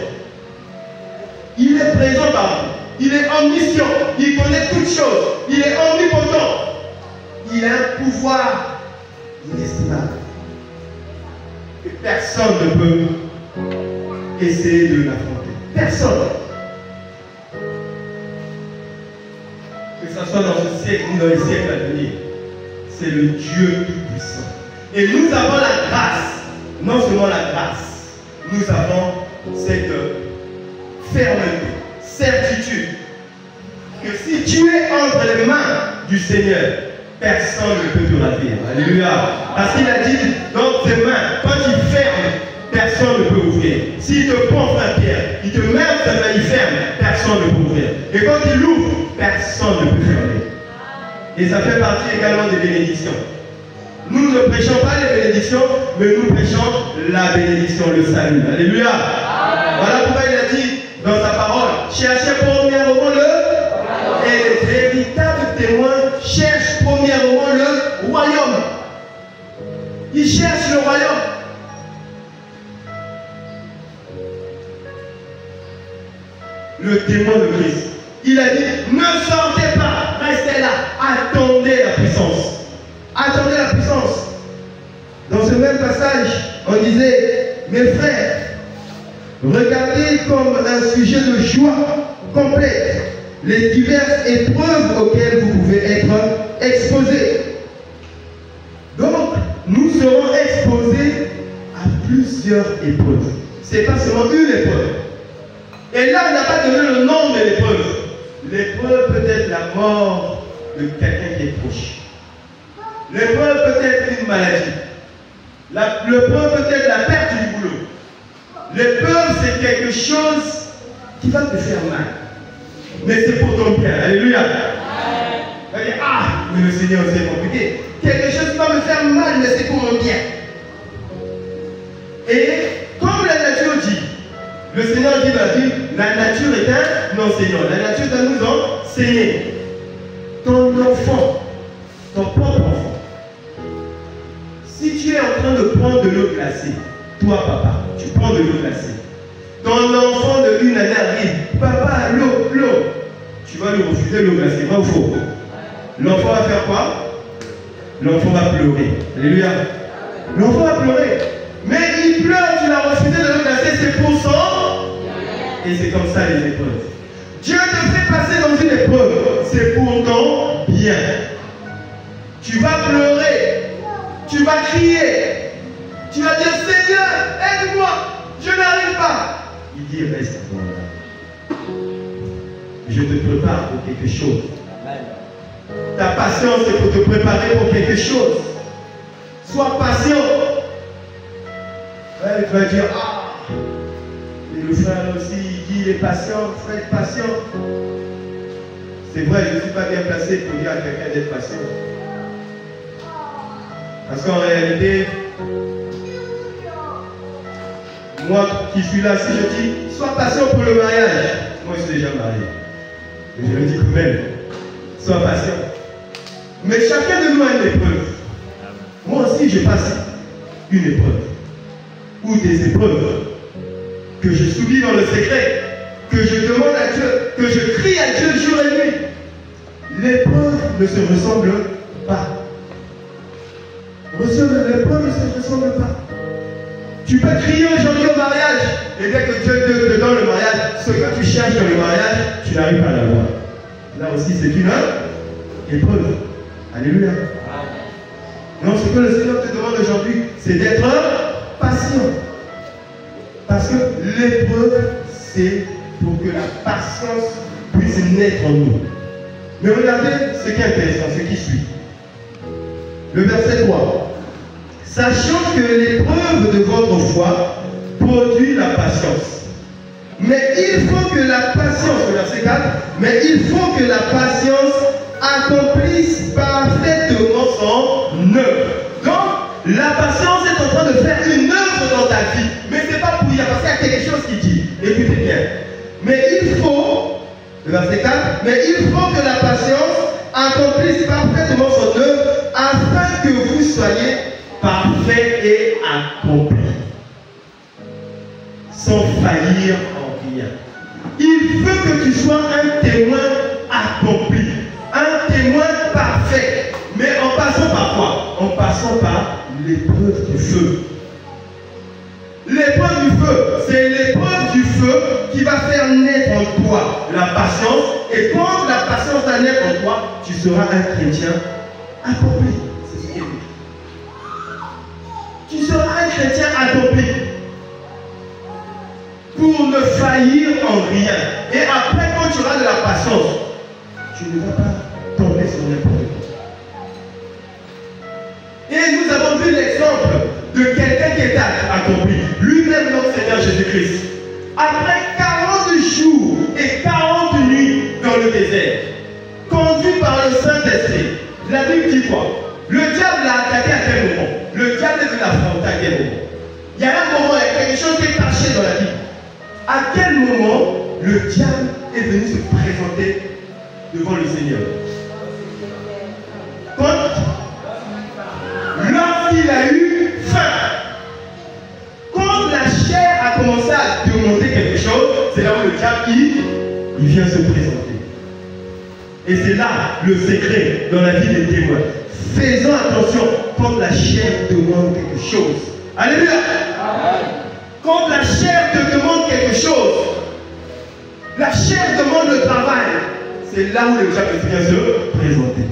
Il est présent partout. Il est omniscient. Il connaît toutes choses. Il est omnipotent. Il a un pouvoir inestimable que personne ne peut essayer de l'affronter. Personne. Que ce soit dans ce siècle ou dans les siècles à venir, c'est le Dieu tout-puissant. Et nous avons la grâce, non seulement la grâce, nous avons cette fermeté, certitude, que si tu es entre les mains du Seigneur, personne ne peut te ravir. Alléluia. Parce qu'il a dit, dans tes mains, quand il ferme, personne ne peut ouvrir. S'il te prend, frère Pierre, il te met dans ta main, il ferme, personne ne peut ouvrir. Et quand il ouvre, personne ne peut fermer. Et ça fait partie également des bénédictions. Nous ne prêchons pas les bénédictions, mais nous prêchons la bénédiction, le salut. Alléluia. Voilà pourquoi il a dit dans sa parole, cherchez premièrement le... Et les véritables témoins cherchent premièrement le royaume. Ils cherchent le royaume. Le témoin de Christ. Il a dit, ne sortez pas, restez là, attendez la puissance. Attendez la puissance. Dans ce même passage, on disait, mes frères, regardez comme un sujet de joie complète les diverses épreuves auxquelles vous pouvez être exposés. Donc, nous serons exposés à plusieurs épreuves. Ce n'est pas seulement une épreuve. Et là, on n'a pas donné le nom de l'épreuve. L'épreuve peut être la mort de quelqu'un qui est proche. L'épreuve peut être une maladie. L'épreuve peut être la perte du boulot. L'épreuve, c'est quelque chose qui va te faire mal. Mais c'est pour ton bien. Alléluia. On va dire, ah, mais le Seigneur, c'est compliqué. Quelque chose qui va me faire mal, mais c'est pour mon bien. Et comme la nature dit, le Seigneur dit dans la Bible, la nature est un enseignant. La nature doit nous enseigner. Ton enfant, ton propre enfant, si tu es en train de prendre de l'eau glacée, toi papa, tu prends de l'eau glacée. Ton enfant de 1 année arrive, papa, l'eau. Tu vas lui refuser l'eau glacée, vrai ou faux? L'enfant va faire quoi? L'enfant va pleurer. Alléluia. L'enfant va pleurer. Mais il pleure, tu l'as refusé de l'eau glacée, c'est pour son. Et c'est comme ça les épreuves. Dieu te fait passer dans une épreuve, c'est pour ton bien. Tu vas pleurer, tu vas crier, tu vas dire Seigneur, aide-moi, je n'arrive pas. Il dit reste là. Je te prépare pour quelque chose. Ta patience est pour te préparer pour quelque chose. Sois patient. Ouais, tu vas dire ah, et le frère aussi il dit il est patient, il faut être patient. C'est vrai, je ne suis pas bien placé pour dire à quelqu'un d'être patient. Parce qu'en réalité, Moi qui suis là, si je dis, sois patient pour le mariage. Moi je suis déjà marié. Mais je le dis quand même, sois patient. Mais chacun de nous a une épreuve. Moi aussi je passe une épreuve. Ou des épreuves que je subis dans le secret, que je demande à Dieu, que je crie à Dieu jour et nuit. L'épreuve ne se ressemble pas. L'épreuve ne se ressemble pas. Tu peux crier aujourd'hui au mariage, et dès que Dieu te donne le mariage, ce que tu cherches dans le mariage, tu n'arrives pas à l'avoir. Là aussi, c'est une épreuve. Alléluia. Donc, ce que le Seigneur te demande aujourd'hui, c'est d'être patient. Parce que l'épreuve, c'est pour que la patience puisse naître en nous. Mais regardez ce qui est intéressant, ce qui suit. Le verset 3. Sachant que l'épreuve de votre foi produit la patience. Mais il faut que la patience, le verset 4, mais il faut que la patience accomplisse parfaitement son œuvre. Donc, la patience est en train de faire une œuvre dans ta vie. Mais ce n'est pas pour y avoir, parce qu'il y a quelque chose qui dit. Écoutez bien. Mais il faut, le verset 4, mais il faut que la patience accomplisse parfaitement son œuvre afin que vous soyez parfait et accompli, sans faillir en rien. Il veut que tu sois un témoin accompli, un témoin parfait. Mais en passant par quoi? En passant par l'épreuve du feu. L'épreuve du feu, c'est l'épreuve du feu qui va faire naître en toi la patience. Et quand la patience va naître en toi, tu seras un chrétien accompli. C'est ce qu'il dit. Tu seras un chrétien accompli pour ne faillir en rien. Et après, quand tu auras de la patience, tu ne vas pas tomber sur n'importe quoi. Et nous avons vu l'exemple de quelqu'un qui est accompli, lui-même notre Seigneur Jésus-Christ. Après 40 jours et 40 nuits dans le désert, conduit par le Saint-Esprit, la Bible dit quoi? Le diable l'a attaqué à quel moment? Le diable est venu l'affronter à quel moment? Il y a un moment, il y a quelque chose qui est caché dans la Bible. À quel moment le diable est venu se présenter devant le Seigneur? Lorsqu'il a eu faim. Quand la chair a commencé à demander quelque chose, c'est là où le diable il vient se présenter. Et c'est là le secret dans la vie des témoins. Faisons attention quand la chair demande quelque chose. Alléluia. Quand la chair te demande quelque chose, la chair demande le travail. C'est là où le diable vient se présenter.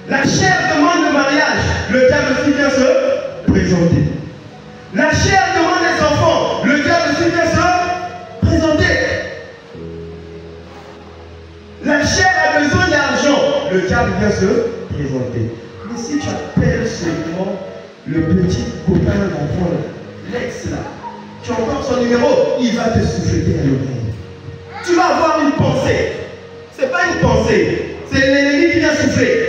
La chair demande le mariage, le diable aussi vient se présenter. La chair demande les enfants, le diable aussi vient se présenter. La chair a besoin d'argent, le diable vient se présenter. Mais si tu appelles seulement le petit copain d'enfant, l'ex là, tu entends son numéro, il va te souffleter à l'oreille. Tu vas avoir une pensée. Ce n'est pas une pensée, c'est l'ennemi qui vient souffler.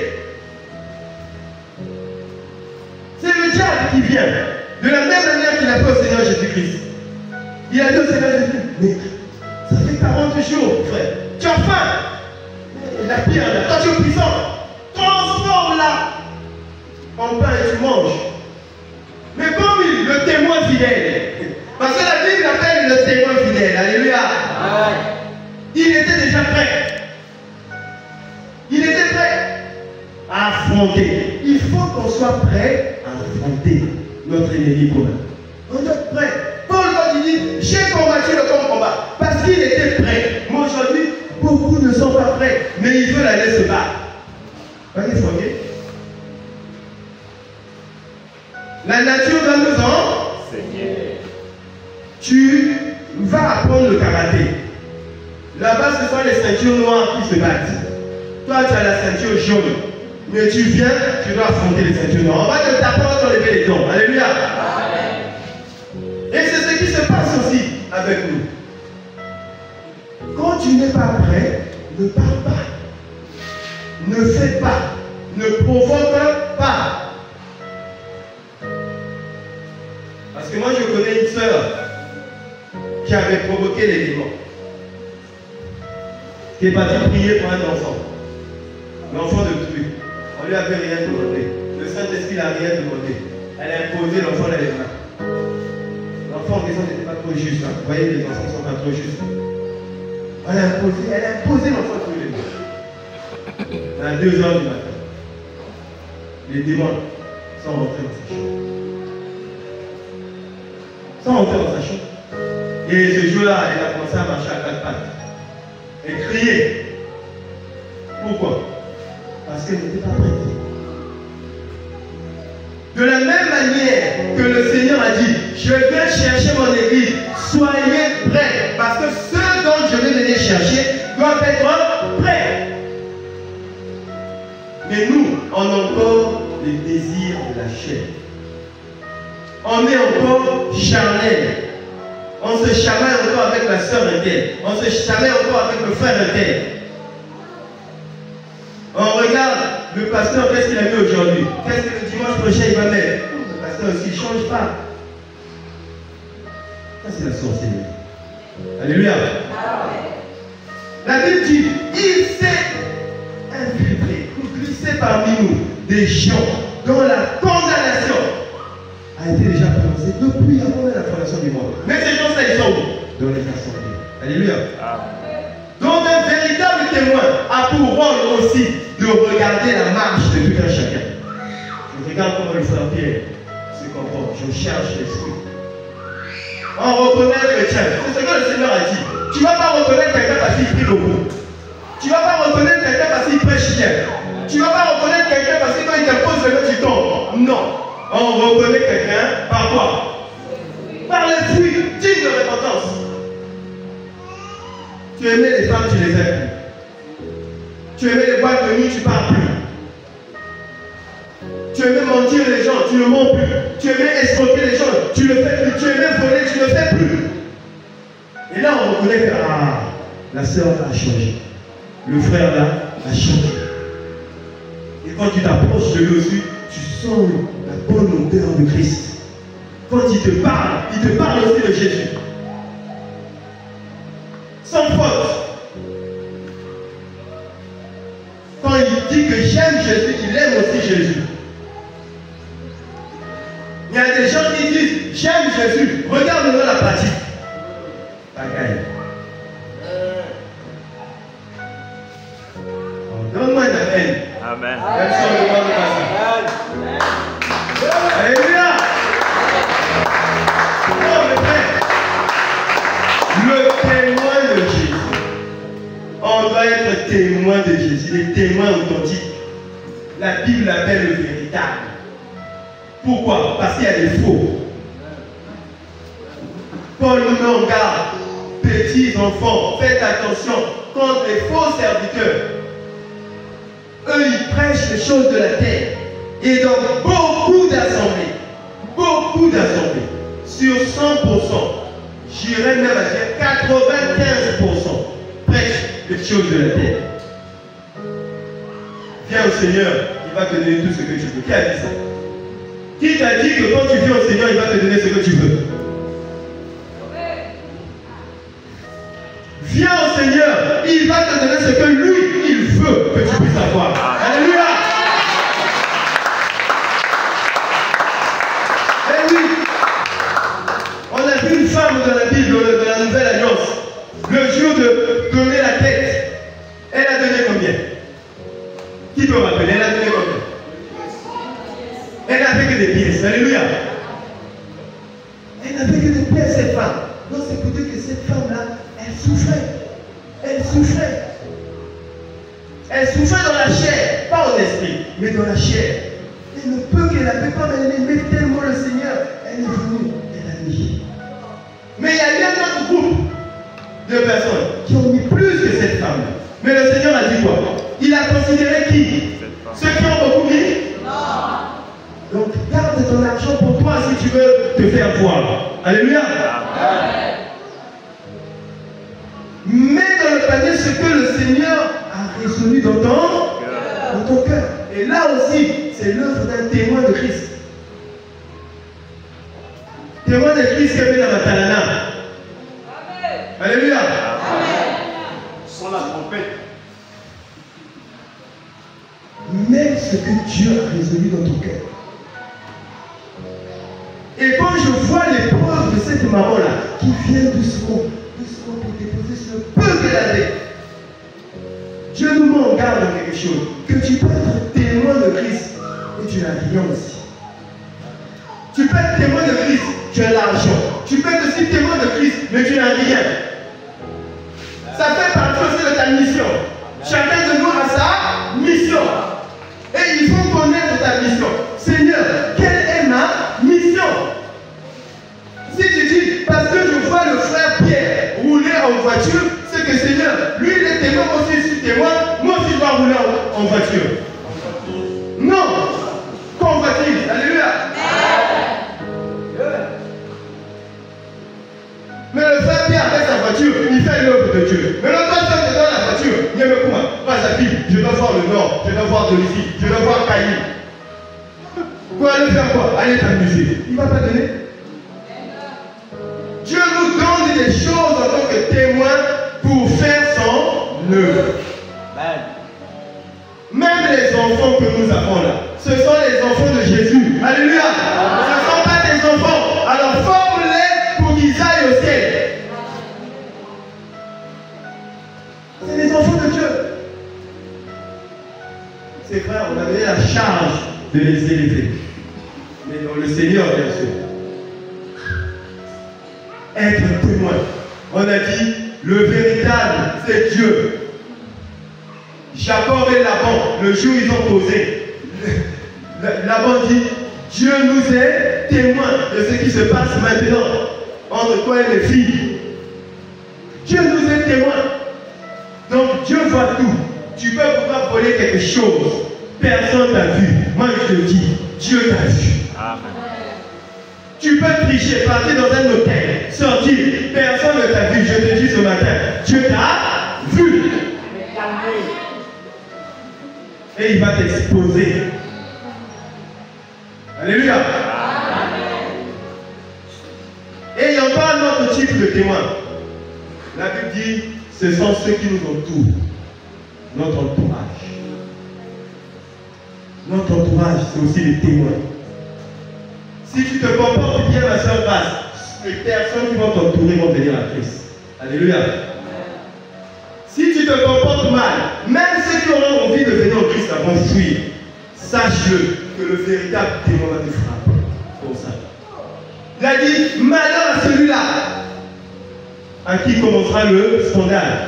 Qui vient, de la même manière qu'il a fait au Seigneur Jésus-Christ. Il a dit au Seigneur Jésus-Christ, mais ça fait 40 jours, frère, tu as faim. La pierre, là, toi tu es puissant, transforme-la en pain et tu manges. Mais comme le témoin fidèle, parce que la Bible l'appelle le témoin fidèle, alléluia. Il était déjà prêt. Il était prêt à affronter. Il faut qu'on soit prêt à affronter notre ennemi commun. On est prêt. Paul va dire, j'ai combattu le bon combat parce qu'il était prêt. Mais aujourd'hui, beaucoup ne sont pas prêts, mais ils veulent aller se battre. Pas qu'il faut, ok? La nature va nous enseigner. Tu vas apprendre le karaté. Là-bas, ce sont les ceintures noires qui se battent. Toi, tu as la ceinture jaune. Mais tu viens, tu dois affronter les ceintures noires. On va te taper, on va t'enlever les dents. Alléluia. Amen. Et c'est ce qui se passe aussi avec nous. Quand tu n'es pas prêt, ne parle pas. Ne fais pas. Ne provoque pas. Parce que moi, je connais une sœur qui avait provoqué les démons, qui est parti prier pour un enfant. L'enfant de Truc. On lui avait rien demandé. Le Saint-Esprit n'a rien demandé. Elle a imposé l'enfant dans les mains. L'enfant en question n'était pas trop juste. Hein. Vous voyez, les enfants ne sont pas trop justes. Elle a imposé l'enfant sur les mains. À 2 h du matin. Les démons sont rentrés dans sa chambre. Sans rentrer dans sa chambre. Et ce jour-là, elle a commencé à marcher à 4 pattes. Et crier. Pourquoi? Parce qu'elle n'était pas prête. De la même manière que le Seigneur a dit, je viens chercher mon église, soyez prêts. Parce que ceux dont je vais venir chercher doivent être prêts. Mais nous, on a encore les désirs de la chair. On est encore charnel. On se chamaille encore avec la sœur interne. On se chamaille encore avec le frère interne. On regarde le pasteur, qu'est-ce qu'il a mis aujourd'hui? Qu'est-ce que le dimanche prochain il va mettre? Le pasteur aussi ne change pas. Ça c'est la sorcellerie. Alléluia. La Bible dit, il s'est infiltré, glissé parmi nous des gens dont la condamnation a été déjà prononcée depuis avant la fondation du monde. Mais ces gens-là, ils sont où? Dans les assemblées. Alléluia. Donc un véritable témoin a pour rôle aussi de regarder la marche de tout un chacun. Je regarde comment le frère Pierre se comporte. Je cherche l'esprit. On reconnaît le chrétien. C'est ce que le Seigneur a dit. Tu ne vas pas reconnaître quelqu'un parce qu'il prie beaucoup. Tu ne vas pas reconnaître quelqu'un parce qu'il prêche bien. Tu ne vas pas reconnaître quelqu'un parce que quand il t'impose le main, tu tombes. Non. On reconnaît quelqu'un par quoi? Par les fruits dignes de repentance. Tu aimais les femmes, tu les aimes plus. Tu aimais les boîtes de nuit, tu ne parles plus. Tu aimais mentir les gens, tu ne mens plus. Tu aimais escroquer les gens, tu ne le fais plus. Tu aimais voler, tu ne le fais plus. Et là, on reconnaît que la sœur a changé. Le frère là a changé. Et quand tu t'approches de lui aussi, tu sens la bonne odeur de Christ. Quand il te parle aussi de Jésus. Sans faute. Quand il dit que j'aime Jésus, il aime aussi Jésus. Il y a des gens qui disent j'aime Jésus, regarde-moi la pratique. Bagaille. Donne-moi un amen. Amen. Même si on demande pas ça. Alléluia. Non, mes frères. Le témoin de Jésus. On doit être témoin de Jésus, les témoins authentiques. La Bible l'appelle le véritable. Pourquoi? Parce qu'il y a des faux. Paul nous met en garde. Petits enfants, faites attention contre les faux serviteurs. Eux, ils prêchent les choses de la terre. Et dans beaucoup d'assemblées, sur 100%, j'irais même à dire 95%, prêchent les choses de la terre. Viens au Seigneur, il va te donner tout ce que tu veux. Qui a dit ça? Qui t'a dit que quand tu viens au Seigneur, il va te donner ce que tu veux? Viens au Seigneur, il va te donner ce que lui, il veut que tu puisses avoir. Alléluia. Eh oui, on a vu une femme dans la Bible, de la Nouvelle Alliance, le jour de donner la tête, elle a donné combien? Qui peut rappeler? Elle a donné combien? Elle n'avait que des pièces. Alléluia. Elle n'avait que des pièces, cette femme. Non, c'est pour dire que cette femme-là, elle souffrait. Elle souffrait. Elle souffrait dans la chair, pas en esprit, mais dans la chair. Et le peu qu'elle avait, comme elle aimait tellement le Seigneur, elle est venue, elle a mis. Mais il y a eu un autre groupe de personnes qui ont mis plus que cette femme. Mais le Seigneur a dit quoi? Il a considéré qui? Ceux qui ont beaucoup mis? Non. Donc garde ton argent pour toi si tu veux te faire voir. Alléluia. Amen. Mets dans le panier ce que le Seigneur a résolu dans ton cœur. Et là aussi, c'est l'œuvre d'un témoin de Christ. Témoin de Christ qui est dans la Talana. Alléluia. Sans la trompette. Mets ce que Dieu a résolu dans ton cœur. Et quand je vois l'épreuve de cette maman-là, qui vient doucement pour déposer ce peu qu'elle avait, Dieu nous met en garde dans quelque chose, que tu peux être témoin de Christ, et tu n'as rien aussi. Tu peux être témoin de Christ, tu as l'argent. Tu peux être aussi témoin de Christ, mais tu n'as rien. Ça fait partie aussi de ta mission. Chacun de nous a sa mission. Et il faut connaître ta mission. Seigneur, quelle est ma mission? Si tu dis, parce que je vois le frère Pierre rouler en voiture, c'est que Seigneur, lui il est témoin, moi aussi je suis témoin, moi aussi je dois rouler en voiture. Non! Convoitise, alléluia! Mais le frère Pierre avec sa voiture, il fait l'œuvre de Dieu. Mais l'autre personne qui est dans la voiture, il me quoi? Pas sa fille, je dois voir le nord, je dois voir de l'ici, je dois voir Caïn. Pour aller faire quoi? Aller t'amuser. Il ne va pas donner. Dieu nous donne des choses en tant que témoins pour faire son œuvre. Même les enfants que nous avons là, ce sont les enfants de Jésus. Alléluia. Ce ne sont pas des enfants. Alors forme-les pour qu'ils aillent au ciel. C'est les enfants de Dieu. C'est vrai, on a donné la charge de les élever. Mais dans le Seigneur, bien sûr. Être témoin. On a dit, le véritable, c'est Dieu. Jacob et Laban, le jour où ils ont causé, Laban dit, Dieu nous est témoin de ce qui se passe maintenant entre toi et les filles. Dieu nous est témoin. Donc Dieu voit tout. Tu peux pouvoir voler quelque chose. Personne t'a vu. Moi je te dis, Dieu t'a vu. Amen. Tu peux tricher, partir dans un hôtel, sortir. Personne ne t'a vu. Je te dis ce matin, Dieu t'a vu. Et il va t'exposer. Alléluia. Et il y a encore un autre type de témoin. La Bible dit, ce sont ceux qui nous entourent. Notre entourage. Notre entourage, c'est aussi les témoins. Si tu te comportes bien, ma soeur passe, les personnes qui vont t'entourer vont venir à Christ. Alléluia. Si tu te comportes mal, même ceux qui auront envie de venir au Christ vont fuir. Sache-le que le véritable témoin va te frapper. Pour ça. Il a dit, malheur à celui-là à qui commencera le scandale.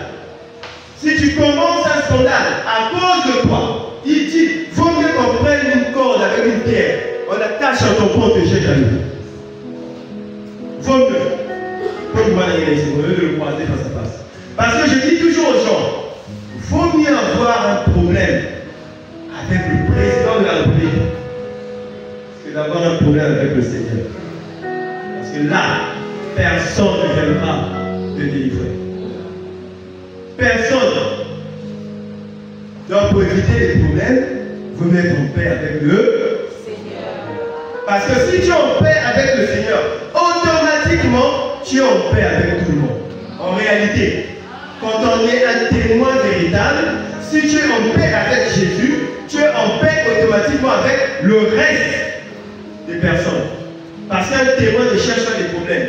Si tu commences un scandale à cause de toi, il dit, vaut mieux qu'on prenne une corde avec une pierre, on attache à ton compte et jette à nous. Vaut mieux. Comme vous voyez ici, au lieu de le croiser face à face. Parce que je dis toujours aux gens, vaut mieux avoir un problème avec le président de la République que d'avoir un problème avec le Seigneur. Parce que là, personne ne viendra te délivrer. Personne. Donc pour éviter les problèmes, vous mettez en paix avec le Seigneur. Parce que si tu es en paix avec le Seigneur, automatiquement, tu es en paix avec tout le monde. En réalité, quand on est un témoin véritable, si tu es en paix avec Jésus, tu es en paix automatiquement avec le reste des personnes. Parce qu'un témoin ne cherche pas des problèmes.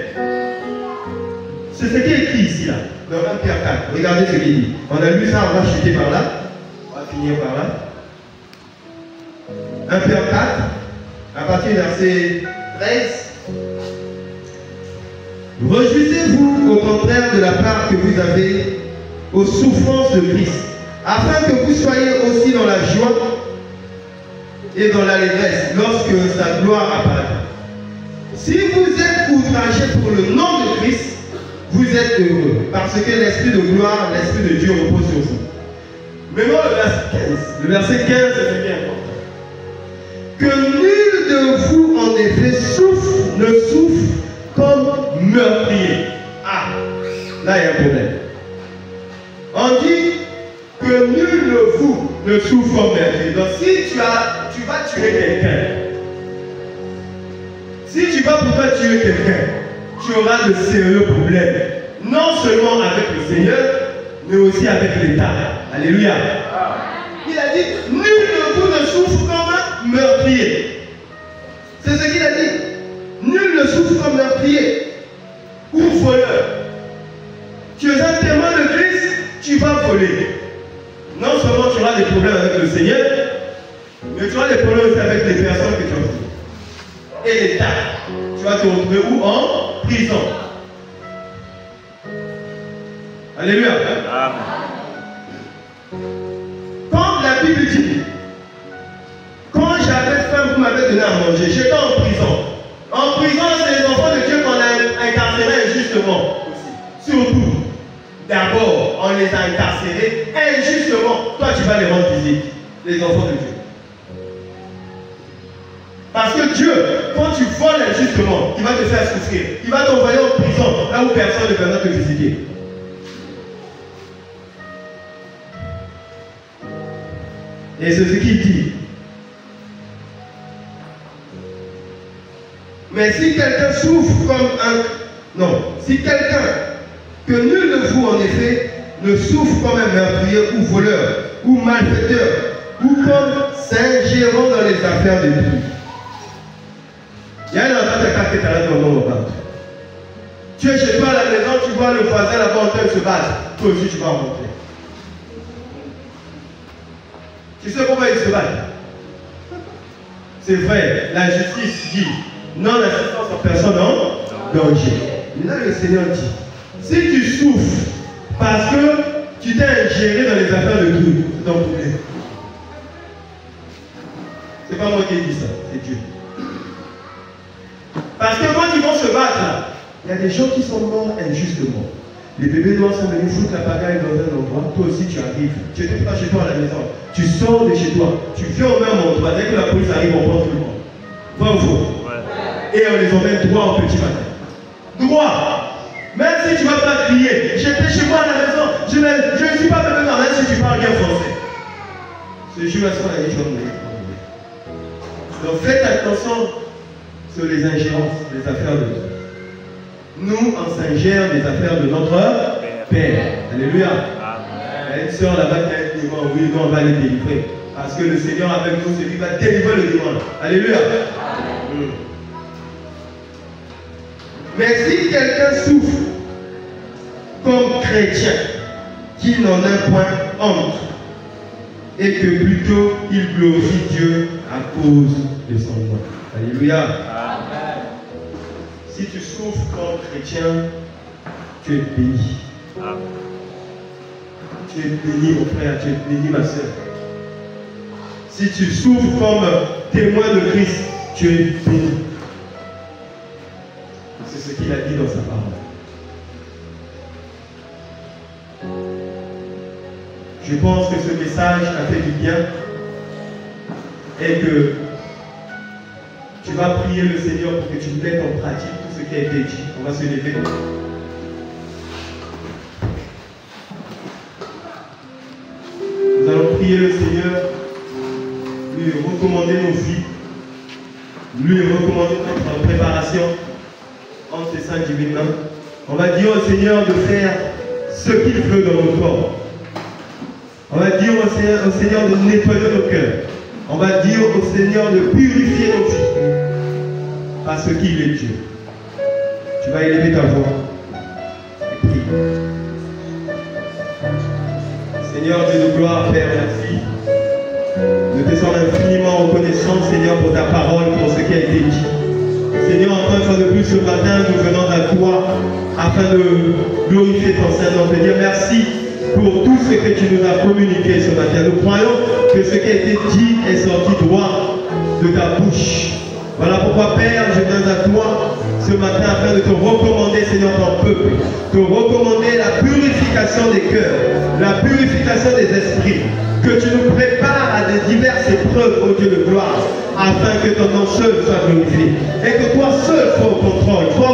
C'est ce qui est écrit ici, là, dans 1 Pierre 4. Regardez ce qu'il dit. On a lu ça, on va chuter par là. On va finir par là. 1 Pierre 4, à partir du verset 13. Réjouissez-vous au contraire de la part que vous avez aux souffrances de Christ, afin que vous soyez aussi dans la joie et dans l'allégresse lorsque sa gloire apparaîtra. Si vous êtes outragés pour le nom de Christ, vous êtes heureux, parce que l'Esprit de gloire, l'Esprit de Dieu repose sur vous. Maintenant le verset 15. Le verset 15, c'est bien important. Que nul de vous en effet ne souffre comme meurtrier. Ah, là il y a un problème. On dit que nul de vous ne souffre comme meurtrier. Donc si tu vas tuer quelqu'un, si tu vas pour toi tuer quelqu'un, tu auras de sérieux problèmes. non seulement avec le Seigneur, mais aussi avec l'État. Alléluia. Il a dit, nul de vous ne souffre comme un meurtrier. C'est ce qu'il a dit. Nul ne souffre comme meurtrier ou voleur. Tu es un témoin de Christ, tu vas voler. Non seulement tu auras des problèmes avec le Seigneur, mais tu auras des problèmes aussi avec les personnes que tu as volées. Et l'État. Tu vas te retrouver où? En prison. Alléluia. Amen. Quand la Bible dit, quand j'avais faim, vous m'avez donné à manger, j'étais en prison. En prison, c'est les enfants de Dieu qu'on a incarcérés injustement aussi. Surtout, d'abord, on les a incarcérés injustement. Toi, tu vas les rendre visite, les enfants de Dieu. Parce que Dieu, quand tu voles injustement, il va te faire souffrir. Il va t'envoyer en prison, là où personne ne viendra te visiter. Et c'est ce qu'il dit. Mais si quelqu'un souffre comme un... Non, si quelqu'un, que nul de vous en effet, ne souffre comme un meurtrier ou voleur, ou malfaiteur, ou comme s'ingérant dans les affaires de Dieu. Il y a un enfant de cas qui est là dans le monde. Tu es chez toi à la maison, tu vois le voisin là-bas en train de se battre. Toi aussi tu vas rentrer. Tu sais pourquoi ils se battent? C'est vrai, la justice dit non-assistance en personne en danger. Mais là, le Seigneur dit, si tu souffres parce que tu t'es ingéré dans les affaires de Dieu, c'est ton problème. C'est pas moi qui ai dit ça, c'est Dieu. Parce que quand ils vont se battre, là, il y a des gens qui sont morts injustement. Les bébés noirs sont venus foutre la pagaille dans un endroit. Toi aussi, tu arrives. Tu n'étais pas chez toi à la maison. Tu sors de chez toi. Tu viens au même endroit. Dès que la police arrive, on prend tout le monde. Vrai ou faux? Ouais. Et on les emmène droit au petit matin. Droit. Même si tu ne vas pas crier. J'étais chez moi à la maison. Je ne suis pas venu dans même si tu parles bien français. Ce jour-là, c'est la vie, donc faites attention sur les ingérences, les affaires de Dieu. Nous, on s'ingère des affaires de notre Père. Alléluia. Il y a une soeur là-bas qui a un démon. Oui, nous, on va les délivrer. Parce que le Seigneur avec nous, c'est lui qui va délivrer le démon. Alléluia. Mais si quelqu'un souffre comme chrétien, qui n'en a point honte, et que plutôt il glorifie Dieu à cause de son nom. Alléluia. Amen. Si tu souffres comme chrétien, tu es béni. Amen. Tu es béni, mon frère, tu es béni, ma soeur. Si tu souffres comme témoin de Christ, tu es béni. C'est ce qu'il a dit dans sa parole. Je pense que ce message a fait du bien et que tu vas prier le Seigneur pour que tu mettes en pratique tout ce qui a été dit. On va se lever. Nous allons prier le Seigneur, lui recommander nos vies, lui recommander notre préparation en ses saintes divines mains. On va dire au Seigneur de faire ce qu'il veut dans nos corps. On va dire au Seigneur de nettoyer nos cœurs. On va dire au Seigneur de purifier nos vies. Parce qu'il est Dieu. Tu vas élever ta voix et prier. Seigneur Dieu de gloire, Père, merci. Nous te sommes infiniment reconnaissants, Seigneur, pour ta parole, pour ce qui a été dit. Seigneur, encore une fois de plus ce matin, nous venons à toi afin de glorifier ton Saint-Nom, te dire merci pour tout ce que tu nous as communiqué ce matin. Nous croyons que ce qui a été dit est sorti droit de ta bouche. Voilà pourquoi, Père, je viens à toi ce matin afin de te recommander, Seigneur, ton peuple, te recommander la purification des cœurs, la purification des esprits, que tu nous prépares à des diverses épreuves, ô Dieu de gloire, afin que ton nom seul soit glorifié. Et que toi seul sois au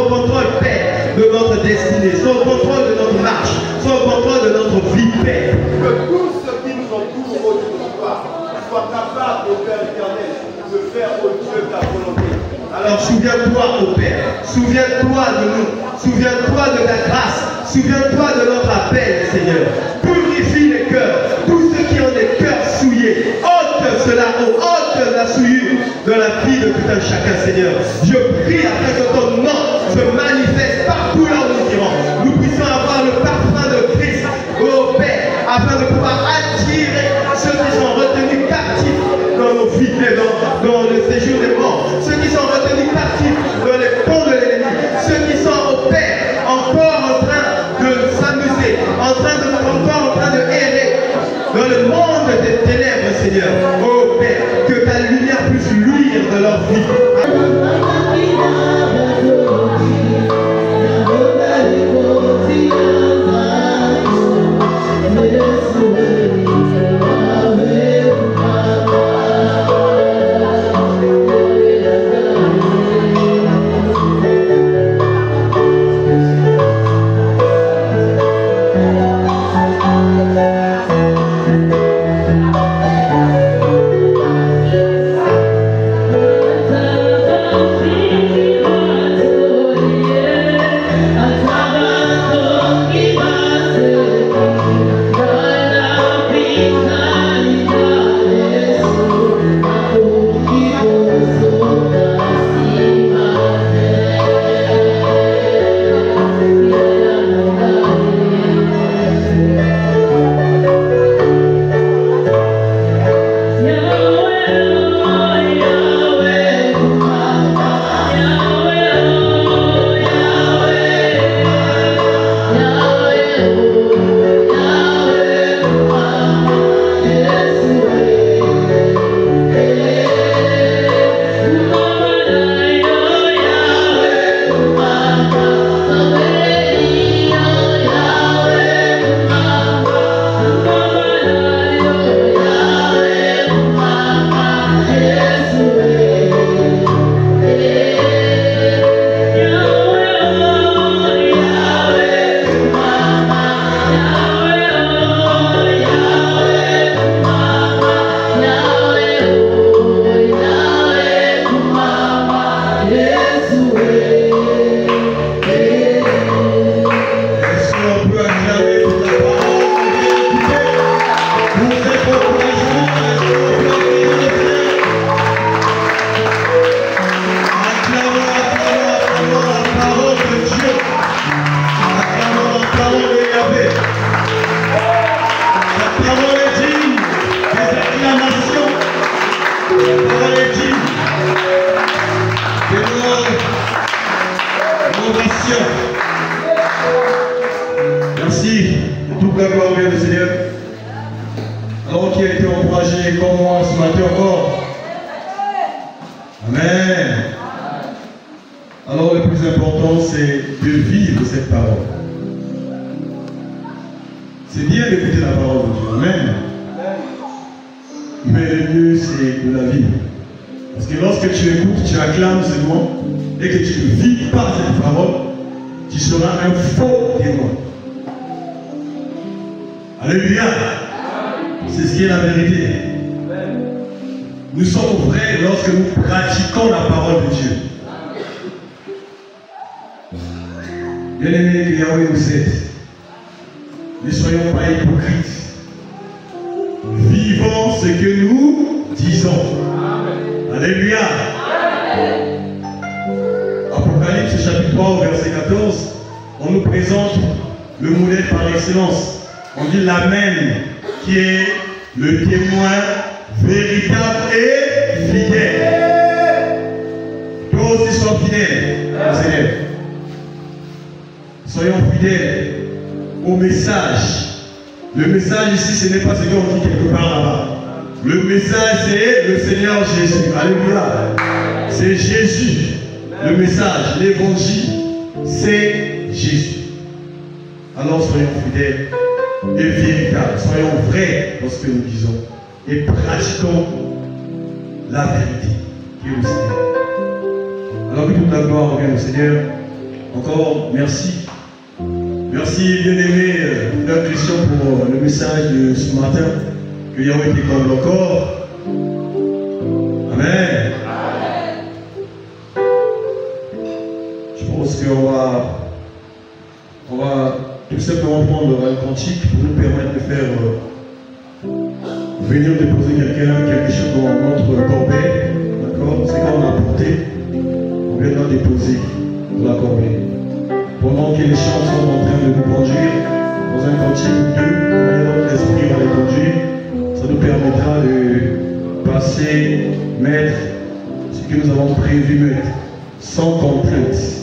contrôle, Père, de notre destinée, sois au contrôle de notre marche, sois au contrôle de notre vie, Père. Que tout ce qui nous entoure, ô Dieu de gloire, soit capable, ô Père éternel, de faire, ô Dieu, ta volonté. Alors souviens-toi, ô Père, souviens-toi de nous, souviens-toi de ta grâce, Souviens-toi de notre appel, Seigneur. Purifie les cœurs. Tous ceux qui ont des cœurs souillés, ôte cela, ôte la souillure de la vie de tout un chacun, Seigneur. Je prie afin que ton nom se manifeste partout là où nous irons. Nous puissions avoir le parfum de Christ, ô Père, afin de pouvoir attirer ceux qui sont retenus captifs dans nos vies, dans le séjour des morts, ceux qui sont retenus captifs dans les ponts de l'ennemi, ceux qui sont au Père, encore en train de s'amuser, encore en train de errer dans le monde des ténèbres, Seigneur. Oh Père, que ta lumière puisse luire de leur vie. Merci. Toute la gloire au Seigneur. Alors qui a été encouragé comme moi ce matin encore. Amen. Alors le plus important c'est de vivre cette parole. C'est bien d'écouter la parole de Dieu. Amen. Mais le mieux c'est de la vivre. Parce que lorsque tu écoutes, tu acclames seulement et que tu ne vis pas cette parole, tu seras un faux témoin. Alléluia. C'est ce qui est la vérité. Nous sommes vrais lorsque nous pratiquons la parole de Dieu. Bien-aimés, que Yahweh nous aide. Ne soyons pas hypocrites. Vivons ce que nous disons. Alléluia. Apocalypse chapitre 3 verset 14, on nous présente le modèle par excellence. On dit l'Amen qui est le témoin véritable et fidèle. Toi aussi sois fidèle au Seigneur. Soyons fidèles au message. Le message ici, ce n'est pas ce qu'on dit quelque part là-bas. Le message, c'est le Seigneur Jésus. Alléluia. C'est Jésus. Le message, l'évangile, c'est Jésus. Alors soyons fidèles et véritables. Soyons vrais dans ce que nous disons. Et pratiquons la vérité qui est au Seigneur. Alors que toute la gloire revient au Seigneur. Encore merci. Merci bien-aimé frère Christian pour le message de ce matin. Que Yahweh t'accorde encore. Amen. Je pense qu'on va allons prendre un cantique pour nous permettre de faire venir déposer quelque chose dans notre corbeille. D'accord? C'est quand on a apporté, on viendra déposer dans la corbeille. Pendant que les chants sont en train de nous conduire dans un cantique ou deux, de manière dont l'esprit va les conduire, ça nous permettra de passer, mettre ce que nous avons prévu mettre, sans contrainte.